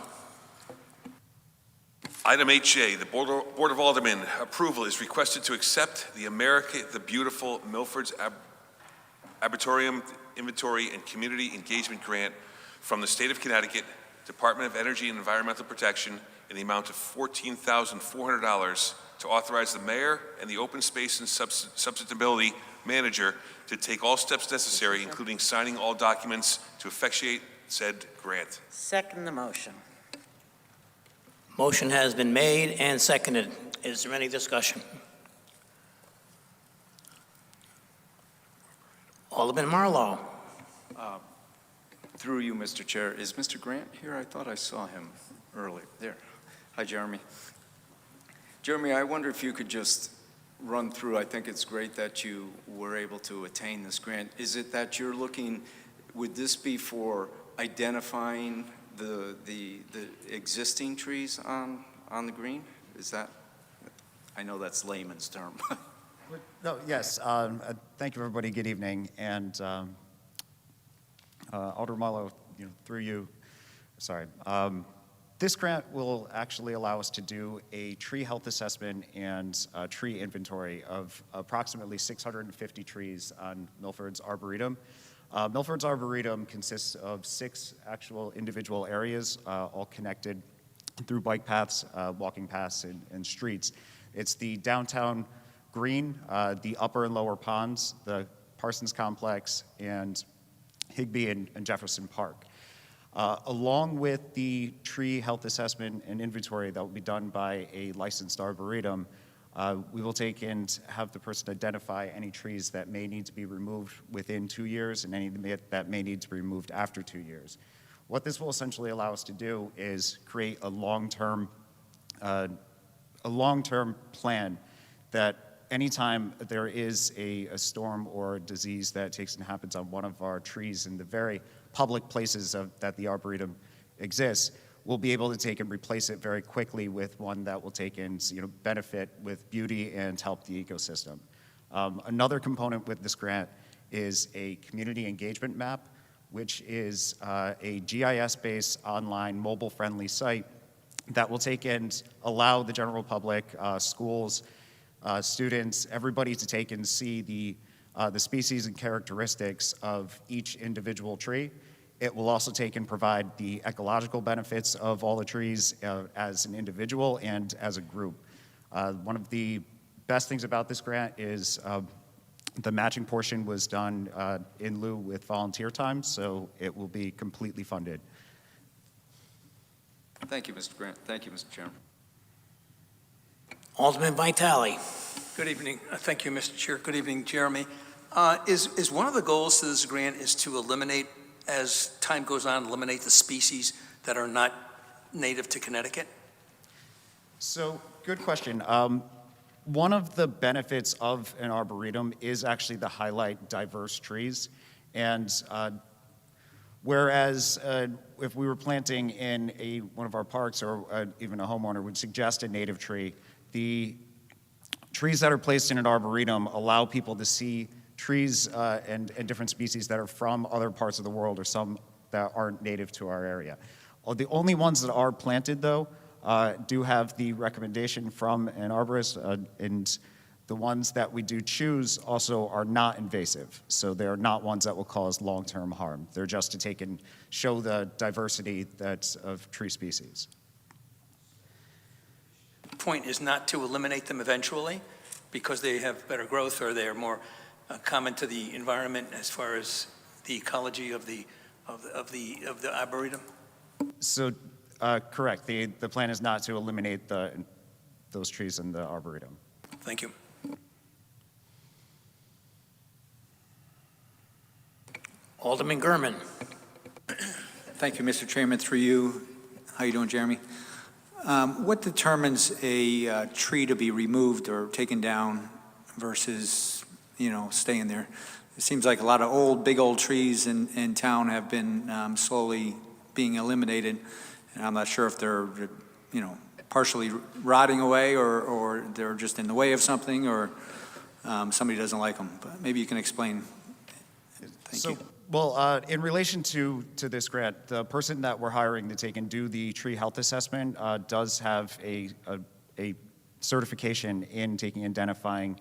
Item 8J, the Board of Aldermen approval is requested to accept the America the Beautiful Milford's Arboretum Inventory and Community Engagement Grant from the State of Connecticut, Department of Energy and Environmental Protection in the amount of $14,400 to authorize the mayor and the open space and substitutability manager to take all steps necessary, including signing all documents to effectuate said grant. Second the motion. Motion has been made and seconded. Is there any discussion? Alderman Marlowe. Through you, Mr. Chair, is Mr. Grant here? I thought I saw him earlier. There. Hi, Jeremy. Jeremy, I wonder if you could just run through, I think it's great that you were able to attain this grant. Is it that you're looking, would this be for identifying the existing trees on the green? Is that, I know that's layman's term. No, yes. Thank you, everybody. Good evening. And Alder Mallow, through you, sorry. This grant will actually allow us to do a tree health assessment and tree inventory of approximately 650 trees on Milford's Arboretum. Milford's Arboretum consists of 6 actual individual areas, all connected through bike paths, walking paths, and streets. It's the downtown green, the upper and lower ponds, the Parsons Complex, and Higbee and Jefferson Park. Along with the tree health assessment and inventory that will be done by a licensed arboretum, we will take and have the person identify any trees that may need to be removed within 2 years and any that may need to be removed after 2 years. What this will essentially allow us to do is create a long-term plan that anytime there is a storm or a disease that takes and happens on one of our trees in the very public places that the Arboretum exists, we'll be able to take and replace it very quickly with one that will take and benefit with beauty and help the ecosystem. Another component with this grant is a community engagement map, which is a GIS-based online mobile-friendly site that will take and allow the general public, schools, students, everybody to take and see the species and characteristics of each individual tree. It will also take and provide the ecological benefits of all the trees as an individual and as a group. One of the best things about this grant is the matching portion was done in lieu with volunteer time, so it will be completely funded. Thank you, Mr. Grant. Thank you, Mr. Chairman. Alderman Vitale. Good evening. Thank you, Mr. Chair. Good evening, Jeremy. Is one of the goals to this grant is to eliminate, as time goes on, eliminate the species that are not native to Connecticut? So, good question. One of the benefits of an arboretum is actually to highlight diverse trees. And whereas if we were planting in one of our parks or even a homeowner would suggest a native tree, the trees that are placed in an arboretum allow people to see trees and different species that are from other parts of the world or some that aren't native to our area. The only ones that are planted, though, do have the recommendation from an arborist, and the ones that we do choose also are not invasive. So they're not ones that will cause long-term harm. They're just to take and show the diversity that's of tree species. Point is not to eliminate them eventually because they have better growth or they are more common to the environment as far as the ecology of the arboretum? So, correct. The plan is not to eliminate those trees in the arboretum. Thank you. Alderman Gurman. Thank you, Mr. Chairman. Through you, how you doing, Jeremy? What determines a tree to be removed or taken down versus, staying there? It seems like a lot of big old trees in town have been slowly being eliminated, and I'm not sure if they're, partially rotting away or they're just in the way of something or somebody doesn't like them. But maybe you can explain. Thank you. Well, in relation to this grant, the person that we're hiring to take and do the tree health assessment does have a certification in taking identifying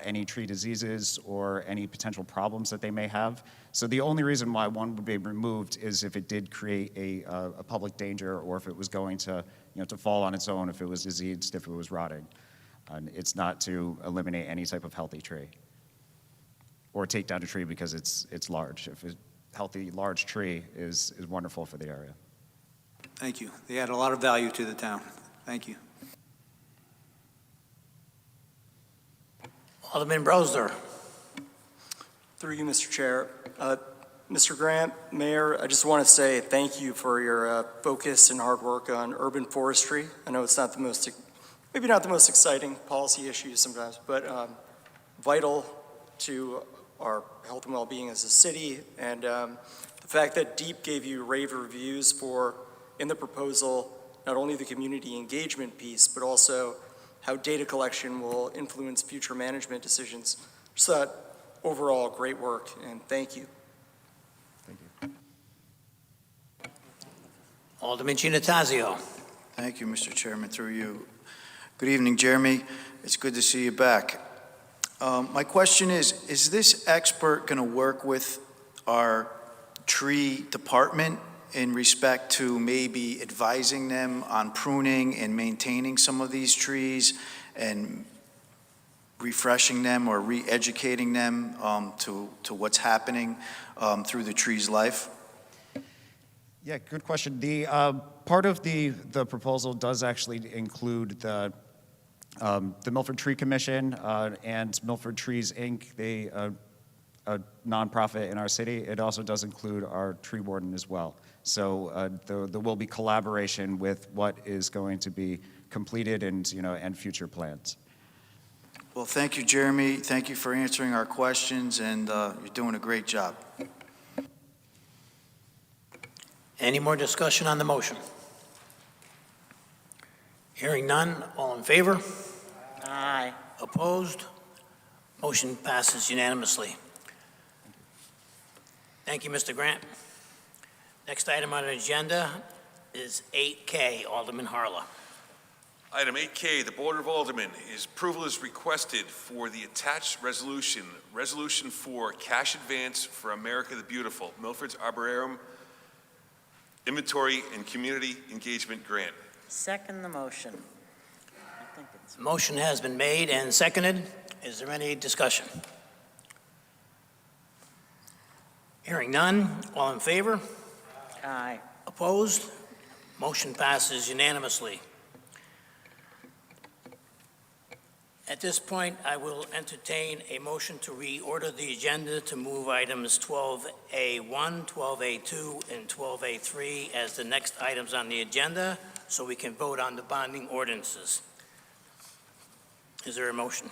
any tree diseases or any potential problems that they may have. So the only reason why one would be removed is if it did create a public danger or if it was going to, to fall on its own, if it was diseased, if it was rotting. And it's not to eliminate any type of healthy tree or take down a tree because it's large. If a healthy, large tree is wonderful for the area. Thank you. They add a lot of value to the town. Thank you. Alderman Brewster. Through you, Mr. Chair. Mr. Grant, Mayor, I just want to say thank you for your focus and hard work on urban forestry. I know it's not the most, maybe not the most exciting policy issue sometimes, but vital to our health and well-being as a city. And the fact that DEEP gave you rave reviews for, in the proposal, not only the community engagement piece, but also how data collection will influence future management decisions. So overall, great work, and thank you. Alderman Giannattasio. Thank you, Mr. Chairman, through you. Good evening, Jeremy. It's good to see you back. My question is this expert going to work with our tree department in respect to maybe advising them on pruning and maintaining some of these trees and refreshing them or re-educating them to what's happening through the tree's life? Yeah, good question. The part of the proposal does actually include the Milford Tree Commission and Milford Trees, Inc., a nonprofit in our city. It also does include our tree warden as well. So there will be collaboration with what is going to be completed and future plans. Well, thank you, Jeremy. Thank you for answering our questions, and you're doing a great job. Any more discussion on the motion? Hearing none, all in favor? Aye. Opposed? Motion passes unanimously. Thank you, Mr. Grant. Next item on the agenda is 8K, Alderman Harla. Item 8K, the Board of Aldermen, approval is requested for the attached resolution, Resolution for Cash Advance for America the Beautiful, Milford's Arboretum Inventory and Community Engagement Grant. Second the motion. I think it's Motion has been made and seconded. Is there any discussion? Hearing none, all in favor? aye. Opposed? Motion passes unanimously. At this point, I will entertain a motion to reorder the agenda to move items 12A1, 12A2, and 12A3 as the next items on the agenda, so we can vote on the bonding ordinances. Is there a motion?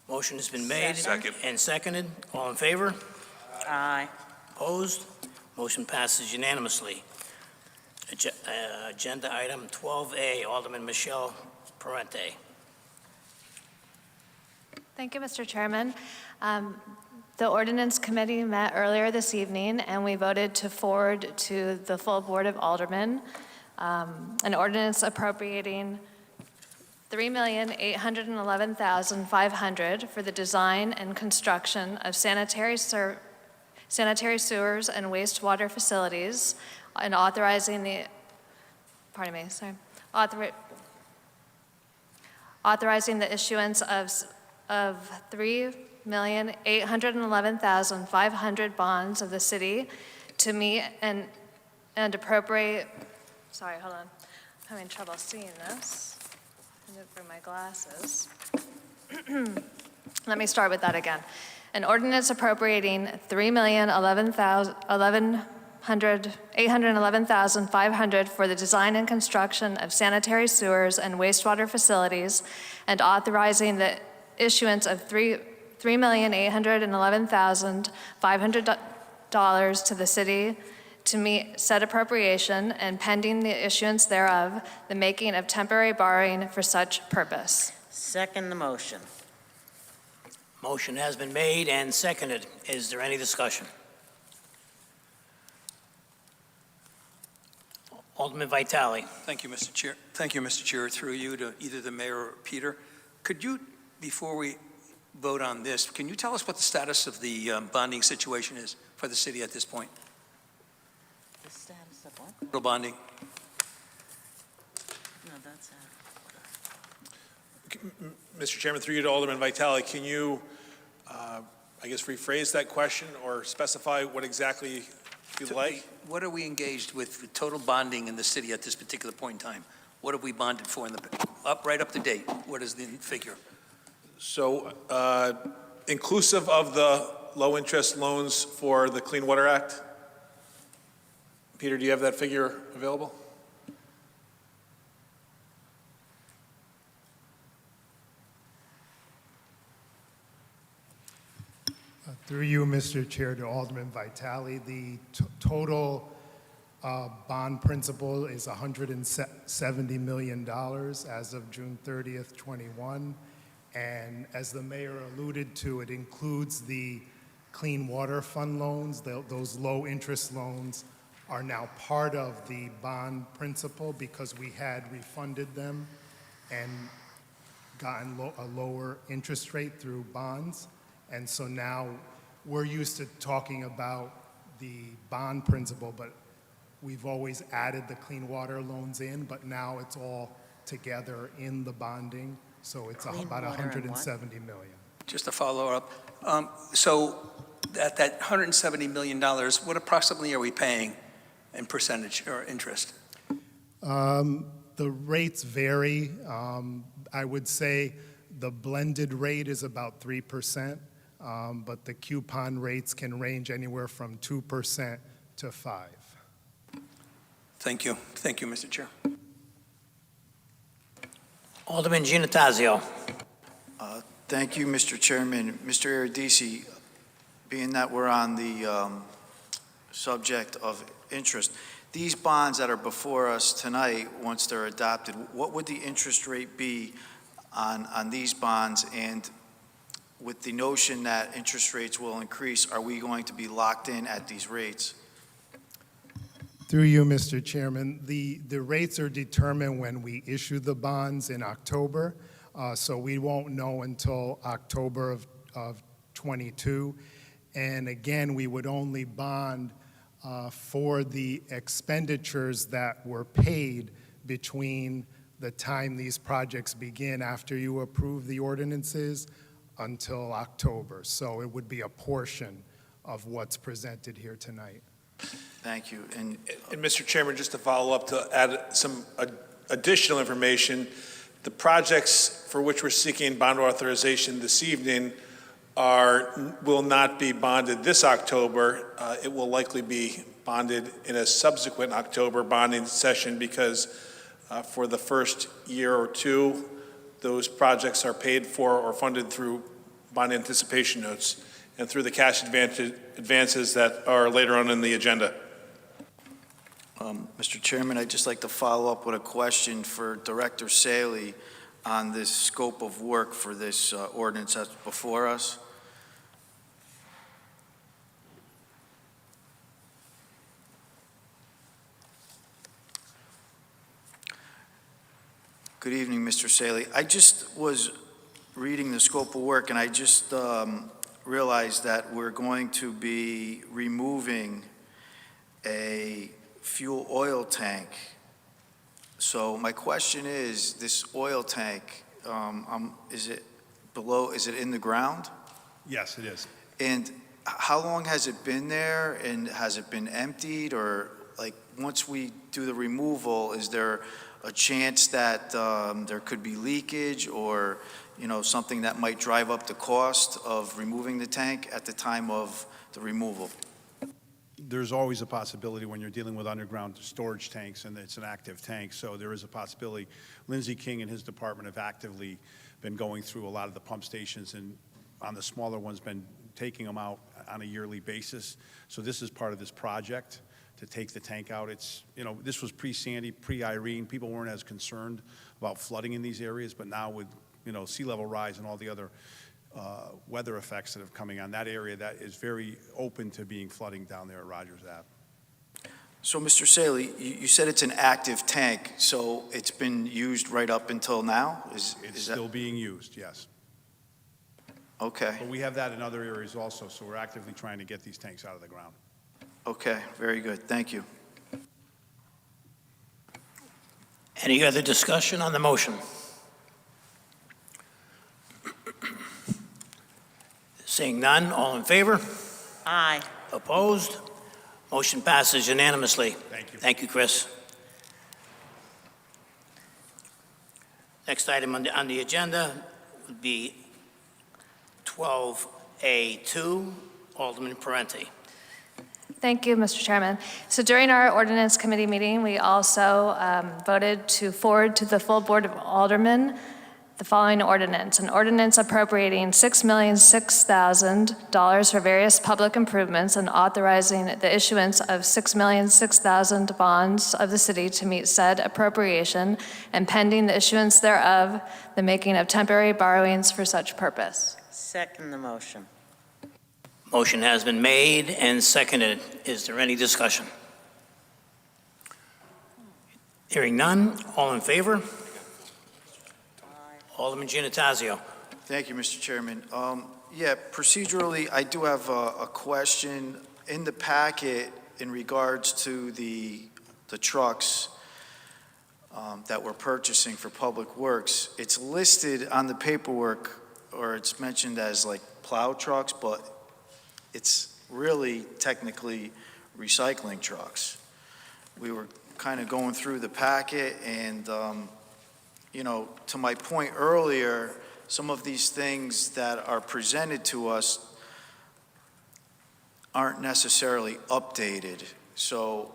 Motion has been made Second. and seconded. All in favor? Aye. Opposed? Motion passes unanimously. Agenda item 12A, Alderman Michelle Parente. Thank you, Mr. Chairman. The Ordinance Committee met earlier this evening, and we voted to forward to the full Board of Aldermen an ordinance appropriating $3,811,500 for the design and construction of sanitary sewers and wastewater facilities, and authorizing the, authorizing the issuance of $3,811,500 bonds of the city to meet and appropriate, sorry, hold on, I'm having trouble seeing this. I didn't bring my glasses. Let me start with that again. An ordinance appropriating $3,811,500 for the design and construction of sanitary sewers and wastewater facilities, and authorizing the issuance of $3,811,500 to the city to meet said appropriation, and pending the issuance thereof, the making of temporary borrowing for such purpose. Second the motion. Motion has been made and seconded. Is there any discussion? Alderman Vitale. Thank you, Mr. Chair. Thank you, Mr. Chair. Through you to either the mayor or Peter. Could you, before we vote on this, can you tell us what the status of the bonding situation is for the city at this point? The status of what? Total bonding. No, that's Mr. Chairman, through you to Alderman Vitale, can you, I guess, rephrase that question or specify what exactly you'd like? What are we engaged with total bonding in the city at this particular point in time? What have we bonded for right up to date? What is the figure? So inclusive of the low-interest loans for the Clean Water Act? Peter, do you have that figure available? Through you, Mr. Chair, to Alderman Vitale, the total bond principal is $170 million as of June 30th, 21. And as the mayor alluded to, it includes the Clean Water Fund loans. Those low-interest loans are now part of the bond principal because we had refunded them and gotten a lower interest rate through bonds. And so now we're used to talking about the bond principal, but we've always added the clean water loans in, but now it's all together in the bonding. So it's Clean about water and what? 170 million. Just to follow up, so that $170 million, what approximately are we paying in percentage or interest? The rates vary. I would say the blended rate is about 3%, but the coupon rates can range anywhere from 2% to 5%. Thank you. Thank you, Mr. Chair. Alderman Giannatasio. Thank you, Mr. Chairman. Mr. Eridisi, being that we're on the subject of interest, these bonds that are before us tonight, once they're adopted, what would the interest rate be on these bonds? And with the notion that interest rates will increase, are we going to be locked in at these rates? Through you, Mr. Chairman, the rates are determined when we issue the bonds in October, so we won't know until October of 22. And again, we would only bond for the expenditures that were paid between the time these projects begin after you approve the ordinances until October. So it would be a portion of what's presented here tonight. Thank you. And Mr. Chairman, just to follow up, to add some additional information, the projects for which we're seeking bond authorization this evening will not be bonded this October. It will likely be bonded in a subsequent October bonding session because for the first year or two, those projects are paid for or funded through bond anticipation notes and through the cash advances that are later on in the agenda. Mr. Chairman, I'd just like to follow up with a question for Director Saley on this scope of work for this ordinance that's before us. Good evening, Mr. Saley. I just was reading the scope of work, and I just realized that we're going to be removing a fuel oil tank. So my question is, this oil tank, is it in the ground? Yes, it is. And how long has it been there, and has it been emptied, or like once we do the removal, is there a chance that there could be leakage or, you know, something that might drive up the cost of removing the tank at the time of the removal? There's always a possibility when you're dealing with underground storage tanks and it's an active tank, so there is a possibility. Lindsey King and his department have actively been going through a lot of the pump stations and on the smaller ones been taking them out on a yearly basis. So this is part of this project to take the tank out. It's, you know, this was pre-Sandy, pre-Irene. People weren't as concerned about flooding in these areas, but now with, you know, sea level rise and all the other weather effects that have coming on that area, that is very open to being flooding down there at Rogers Ave. So, Mr. Saley, you said it's an active tank, so it's been used right up until now? It's still being used, yes. Okay. But we have that in other areas also, so we're actively trying to get these tanks out of the ground. Okay, very good. Thank you. Any other discussion on the motion? Seeing none, all in favor? Aye. Opposed? Motion passes unanimously. Thank you. Thank you, Chris. Next item on the agenda would be 12A2, Alderman Parenti. Thank you, Mr. Chairman. So during our Ordinance Committee meeting, we also voted to forward to the full Board of Aldermen the following ordinance: an ordinance appropriating $6,006,000 for various public improvements and authorizing the issuance of $6,006,000 bonds of the city to meet said appropriation, and pending the issuance thereof, the making of temporary borrowings for such purpose. Second the motion. Motion has been made and seconded. Is there any discussion? Hearing none, all in favor? Alderman Giannattasio. Thank you, Mr. Chairman. Yeah, procedurally, I do have a question. In the packet, in regards to the trucks that we're purchasing for Public Works, it's listed on the paperwork, or it's mentioned as like plow trucks, but it's really technically recycling trucks. We were kind of going through the packet, and you know, to my point earlier, some of these things that are presented to us aren't necessarily updated. So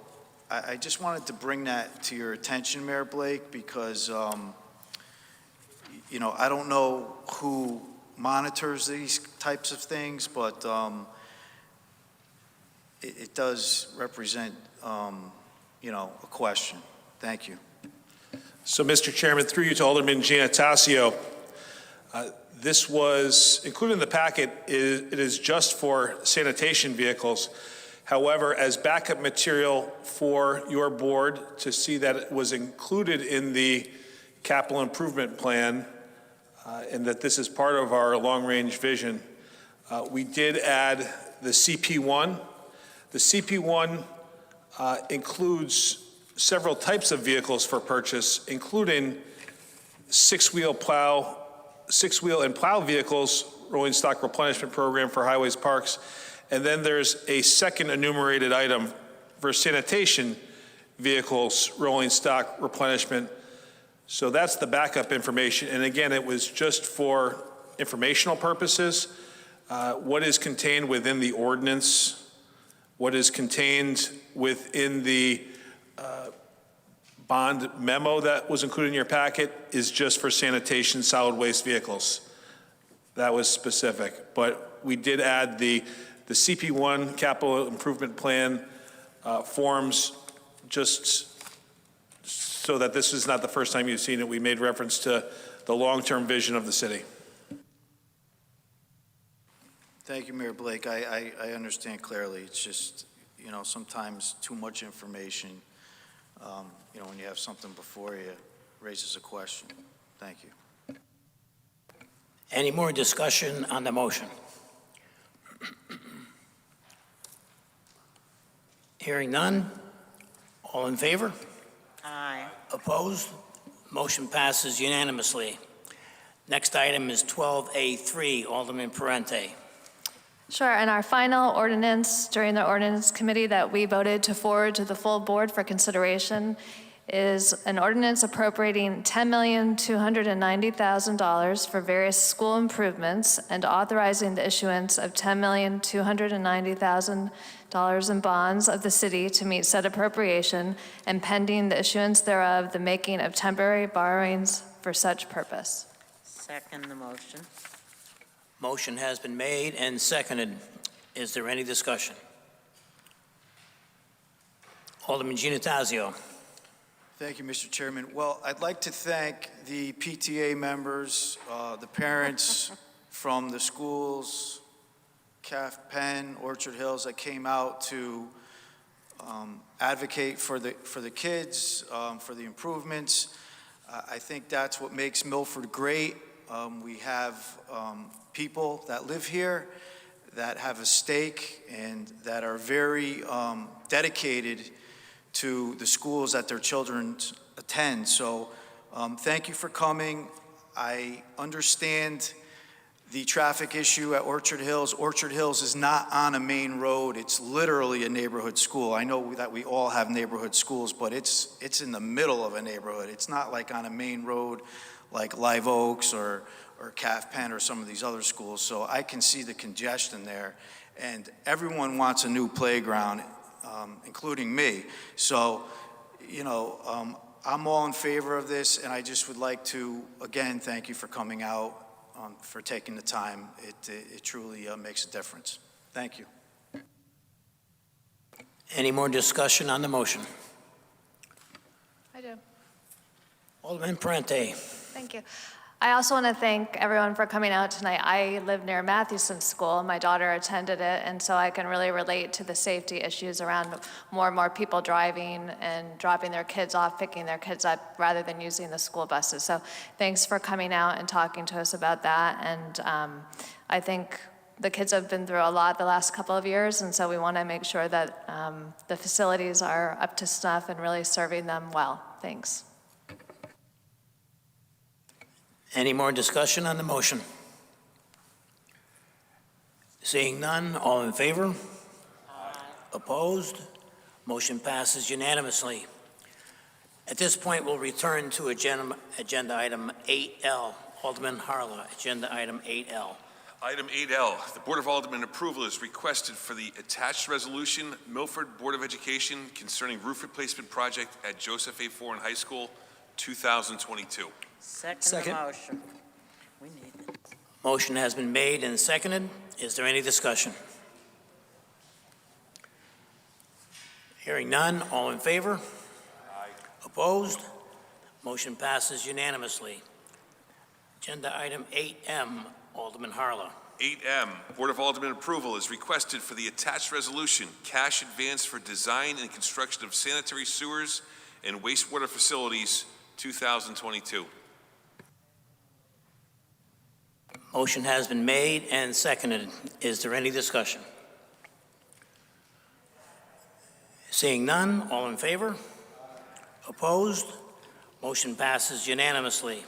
I just wanted to bring that to your attention, Mayor Blake, because, you know, I don't know who monitors these types of things, but it does represent, you know, a question. Thank you. So, Mr. Chairman, through you to Alderman Giannattasio, this was included in the packet. It is just for sanitation vehicles. However, as backup material for your board to see that it was included in the capital improvement plan and that this is part of our long-range vision, we did add the CP1. The CP1 includes several types of vehicles for purchase, including six-wheel and plow vehicles, rolling stock replenishment program for highways, parks, and then there's a second enumerated item for sanitation vehicles, rolling stock replenishment. So that's the backup information, and again, it was just for informational purposes. What is contained within the ordinance, what is contained within the bond memo that was included in your packet is just for sanitation solid waste vehicles. That was specific, but we did add the CP1 capital improvement plan forms just so that this is not the first time you've seen it. We made reference to the long-term vision of the city. Thank you, Mayor Blake. I understand clearly. It's just, you know, sometimes too much information, you know, when you have something before you, raises a question. Thank you. Any more discussion on the motion? Hearing none, all in favor? Aye. Opposed? Motion passes unanimously. Next item is 12A3, Alderman Parenti. Sure, and our final ordinance during the Ordinance Committee that we voted to forward to the full board for consideration is an ordinance appropriating $10,290,000 for various school improvements and authorizing the issuance of $10,290,000 in bonds of the city to meet said appropriation, and pending the issuance thereof, the making of temporary borrowings for such purpose. Second the motion. Motion has been made and seconded. Is there any discussion? Alderman Giannattasio. Thank you, Mr. Chairman. Well, I'd like to thank the PTA members, the parents from the schools, CAF Penn, Orchard Hills, that came out to advocate for the kids, for the improvements. I think that's what makes Milford great. We have people that live here that have a stake and that are very dedicated to the schools that their children attend. So thank you for coming. I understand the traffic issue at Orchard Hills. Orchard Hills is not on a main road. It's literally a neighborhood school. I know that we all have neighborhood schools, but it's in the middle of a neighborhood. It's not like on a main road like Live Oaks or CAF Penn or some of these other schools. So I can see the congestion there. And everyone wants a new playground, including me. So, I'm all in favor of this, and I just would like to, again, thank you for coming out, for taking the time. It truly makes a difference. Thank you. Any more discussion on the motion? I do. Alderman Parente. Thank you. I also want to thank everyone for coming out tonight. I live near Mathewson School. My daughter attended it, and so I can really relate to the safety issues around more and more people driving and dropping their kids off, picking their kids up, rather than using the school buses. So thanks for coming out and talking to us about that. And I think the kids have been through a lot the last couple of years, and so we want to make sure that the facilities are up to snuff and really serving them well. Thanks. Any more discussion on the motion? Seeing none, all in favor? Opposed? Motion passes unanimously. At this point, we'll return to agenda item 8L. Alderman Harla, agenda item 8L. Item 8L, the Board of Aldermen approval is requested for the attached resolution, Milford Board of Education concerning roof replacement project at Joseph A. Foreign High School, 2022. Second motion. We need it. Motion has been made and seconded. Is there any discussion? Hearing none, all in favor? Opposed? Motion passes unanimously. Agenda item 8M, Alderman Harla. 8M, Board of Aldermen approval is requested for the attached resolution, cash advance for design and construction of sanitary sewers and wastewater facilities, 2022. Motion has been made and seconded. Is there any discussion? Seeing none, all in favor? Opposed? Motion passes unanimously.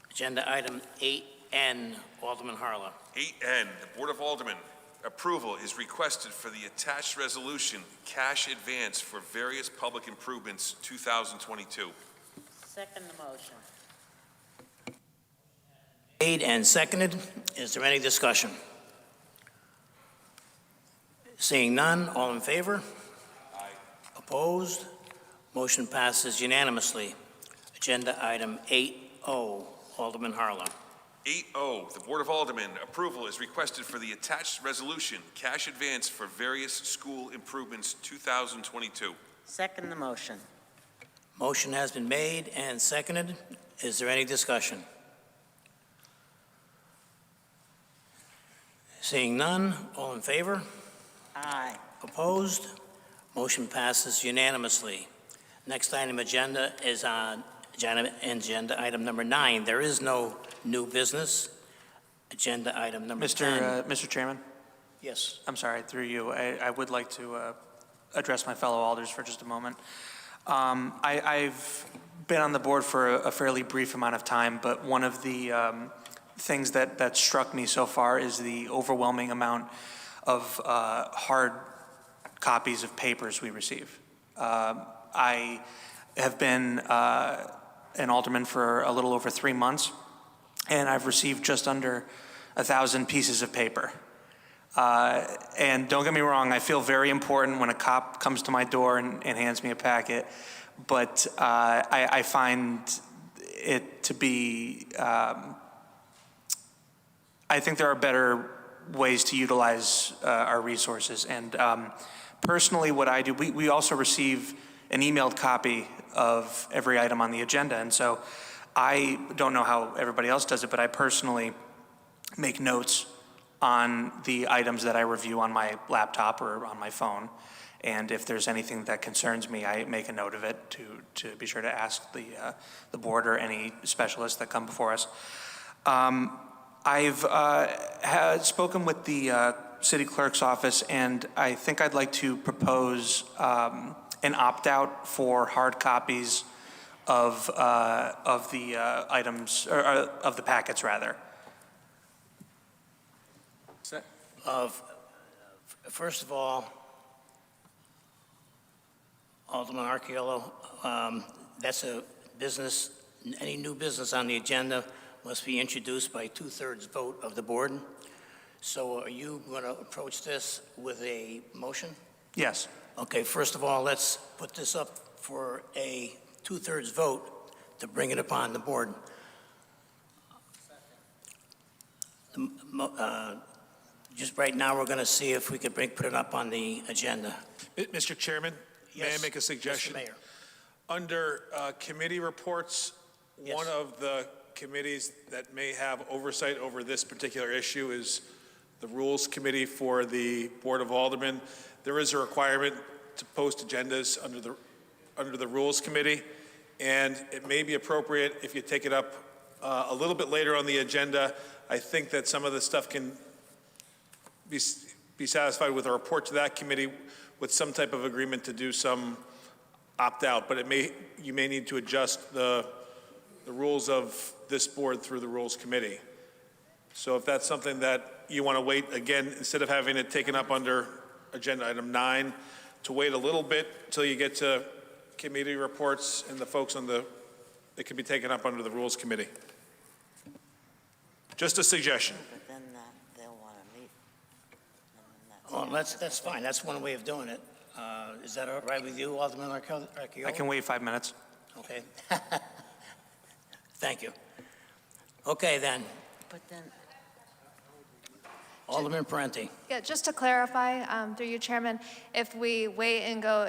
Agenda item 8N, Alderman Harla. 8N, the Board of Aldermen approval is requested for the attached resolution, cash advance for various public improvements, 2022. Second the motion. Made and seconded. Is there any discussion? Seeing none, all in favor? Opposed? Motion passes unanimously. Agenda item 8O, Alderman Harla. 8O, the Board of Aldermen approval is requested for the attached resolution, cash advance for various school improvements, 2022. Second the motion. Motion has been made and seconded. Is there any discussion? Seeing none, all in favor? Aye. Opposed? Motion passes unanimously. Next item agenda is on agenda item number 9. There is no new business. Agenda item number 10. Mr. Chairman? Yes. I'm sorry, through you. I would like to address my fellow alders for just a moment. I've been on the board for a fairly brief amount of time, but one of the things that struck me so far is the overwhelming amount of hard copies of papers we receive. I have been an alderman for a little over 3 months, and I've received just under 1,000 pieces of paper. And don't get me wrong, I feel very important when a cop comes to my door and hands me a packet, but I find it to be, I think there are better ways to utilize our resources. And personally, what I do, we also receive an emailed copy of every item on the agenda. And so I don't know how everybody else does it, but I personally make notes on the items that I review on my laptop or on my phone. And if there's anything that concerns me, I make a note of it to be sure to ask the board or any specialists that come before us. I've had spoken with the city clerk's office, and I think I'd like to propose an opt-out for hard copies of the items, or of the packets, rather. First of all, Alderman Archiello, that's a business, any new business on the agenda must be introduced by 2/3 vote of the board. So are you going to approach this with a motion? Yes. Okay, first of all, let's put this up for a two-thirds vote to bring it upon the board. Just right now, we're going to see if we could put it up on the agenda. Mr. Chairman, may I Yes, make a suggestion? Mr. Mayor. Under committee reports, Yes. one of the committees that may have oversight over this particular issue is the Rules Committee for the Board of Aldermen. There is a requirement to post agendas under the Rules Committee, and it may be appropriate if you take it up a little bit later on the agenda. I think that some of the stuff can be satisfied with a report to that committee with some type of agreement to do some opt-out, but you may need to adjust the rules of this board through the Rules Committee. So if that's something that you want to wait, again, instead of having it taken up under agenda item 9, to wait a little bit till you get to committee reports and the folks it can be taken up under the Rules Committee. Just a suggestion. But then they'll want to meet. Well, that's fine. That's one way of doing it. Is that all right with you, Alderman Arquillo? I can wait 5 minutes. Okay. Thank you. Okay, then. But then, Alderman Parenti. Yeah, just to clarify, through you, Chairman, if we wait and go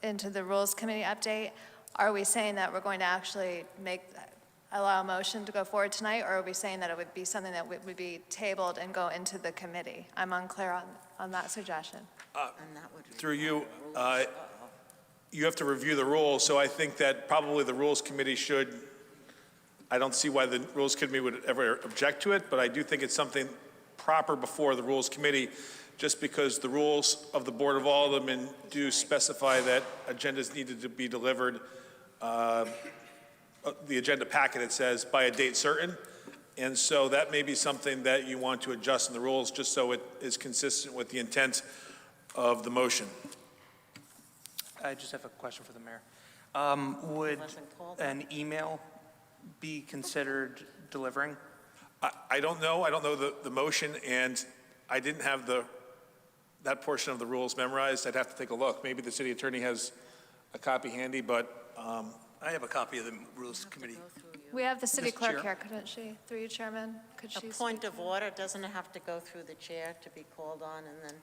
into the Rules Committee update, are we saying that we're going to actually allow a motion to go forward tonight, or are we saying that it would be something that would be tabled and go into the committee? I'm unclear on that suggestion. and that would. Through you, you have to review the rules, so I think that probably the Rules Committee should, I don't see why the Rules Committee would ever object to it, but I do think it's something proper before the Rules Committee, just because the rules of the Board of Aldermen do specify that agendas needed to be delivered, the agenda packet, it says, by a date certain. And so that may be something that you want to adjust in the rules, just so it is consistent with the intent of the motion. I just have a question for the mayor. Would an email be considered delivering? I don't know. I don't know the motion, and I didn't have that portion of the rules memorized. I'd have to take a look. Maybe the city attorney has a copy handy, but I have a copy of the Rules Committee. We have the city Mr. clerk Chair? here, couldn't she? Through you, Chairman, could she? A point of order, doesn't it have to go through the chair to be called on, and then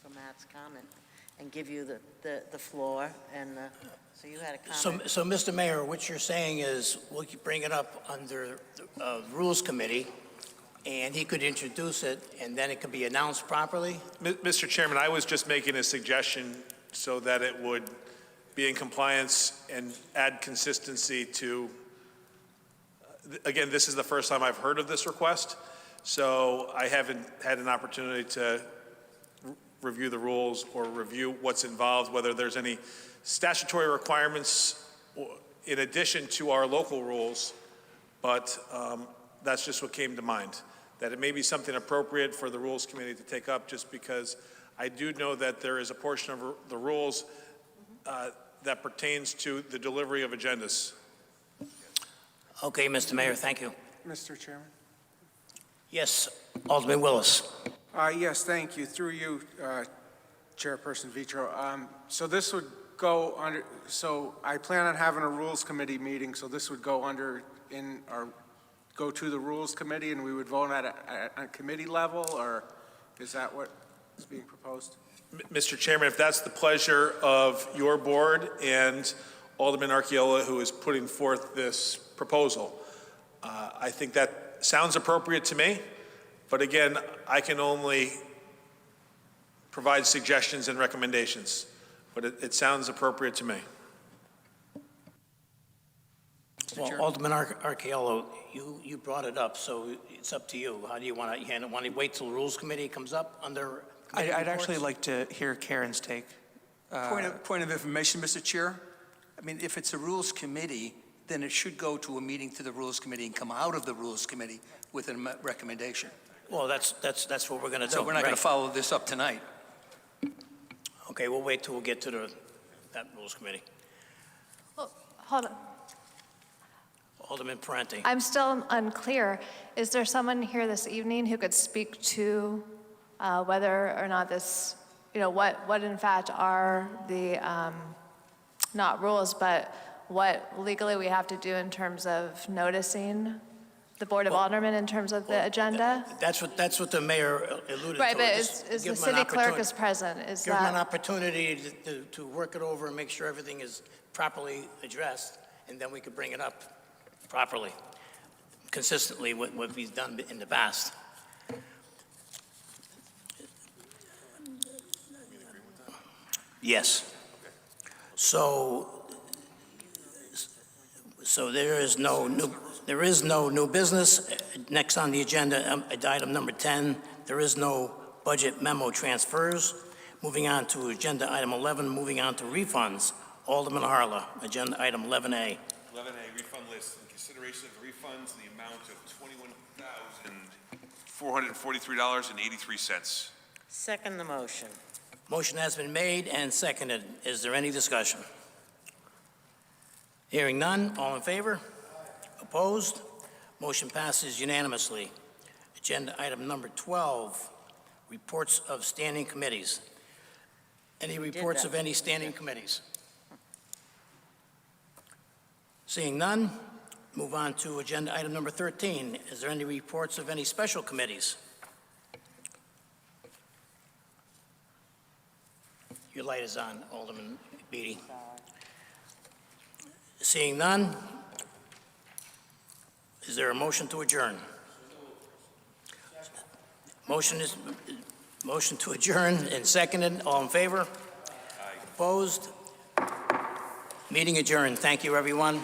for Matt's comment, and give you the floor, and so you had a comment? So, Mr. Mayor, what you're saying is we'll bring it up under the Rules Committee, and he could introduce it, and then it could be announced properly? Mr. Chairman, I was just making a suggestion so that it would be in compliance and add consistency to, again, this is the first time I've heard of this request, so I haven't had an opportunity to review the rules or review what's involved, whether there's any statutory requirements in addition to our local rules, but that's just what came to mind, that it may be something appropriate for the Rules Committee to take up, just because I do know that there is a portion of the rules that pertains to the delivery of agendas. Okay, Mr. Mayor, thank you. Mr. Chairman? Yes, Alderman Willis. Yes, thank you. Through you, Chairperson Vitro. So this would go under, so I plan on having a Rules Committee meeting, so this would go go to the Rules Committee, and we would vote at a committee level, or is that what is being proposed? Mr. Chairman, if that's the pleasure of your board and Alderman Arquillo, who is putting forth this proposal, I think that sounds appropriate to me. But again, I can only provide suggestions and recommendations, but it sounds appropriate to me. Well, Alderman Arquillo, you brought it up, so it's up to you. How do you want to handle it? Want to wait till the Rules Committee comes up under committee I'd actually reports? like to hear Karen's take. Point of information, Mr. Chair. I mean, if it's a Rules Committee, then it should go to a meeting to the Rules Committee and come out of the Rules Committee with a recommendation. Well, that's what we're going to do. So we're not going right. to follow this up tonight. Okay, we'll wait till we get to that Rules Committee. Well, hold on. Alderman Parenti. I'm still unclear. Is there someone here this evening who could speak to whether or not this, what in fact are the, not rules, but what legally we have to do in terms of noticing the Board of Aldermen in terms of the agenda? That's what the mayor alluded to. Right, but Just is give the him an city clerk opportunity- is present? Is Give him an that, opportunity to work it over and make sure everything is properly addressed, and then we could bring it up properly, consistently with what we've done in the past. Yes. So there is no new business. Next on the agenda, item number 10, there is no budget memo transfers. Moving on to agenda item 11, moving on to refunds. Alderman Harla, agenda item 11A. 11A refund list. In consideration of the refunds, the amount of $21,443.83. Second the motion. Motion has been made and seconded. Is there any discussion? Hearing none, all in favor? Opposed? Motion passes unanimously. Agenda item number 12, reports of standing committees. Any reports of any standing committees? Seeing none, move on to agenda item number 13. Is there any reports of any special committees? Your light is on, Alderman Beatty. Seeing none, is there a motion to adjourn? Motion to adjourn and seconded. All in favor? Opposed? Meeting adjourned. Thank you, everyone.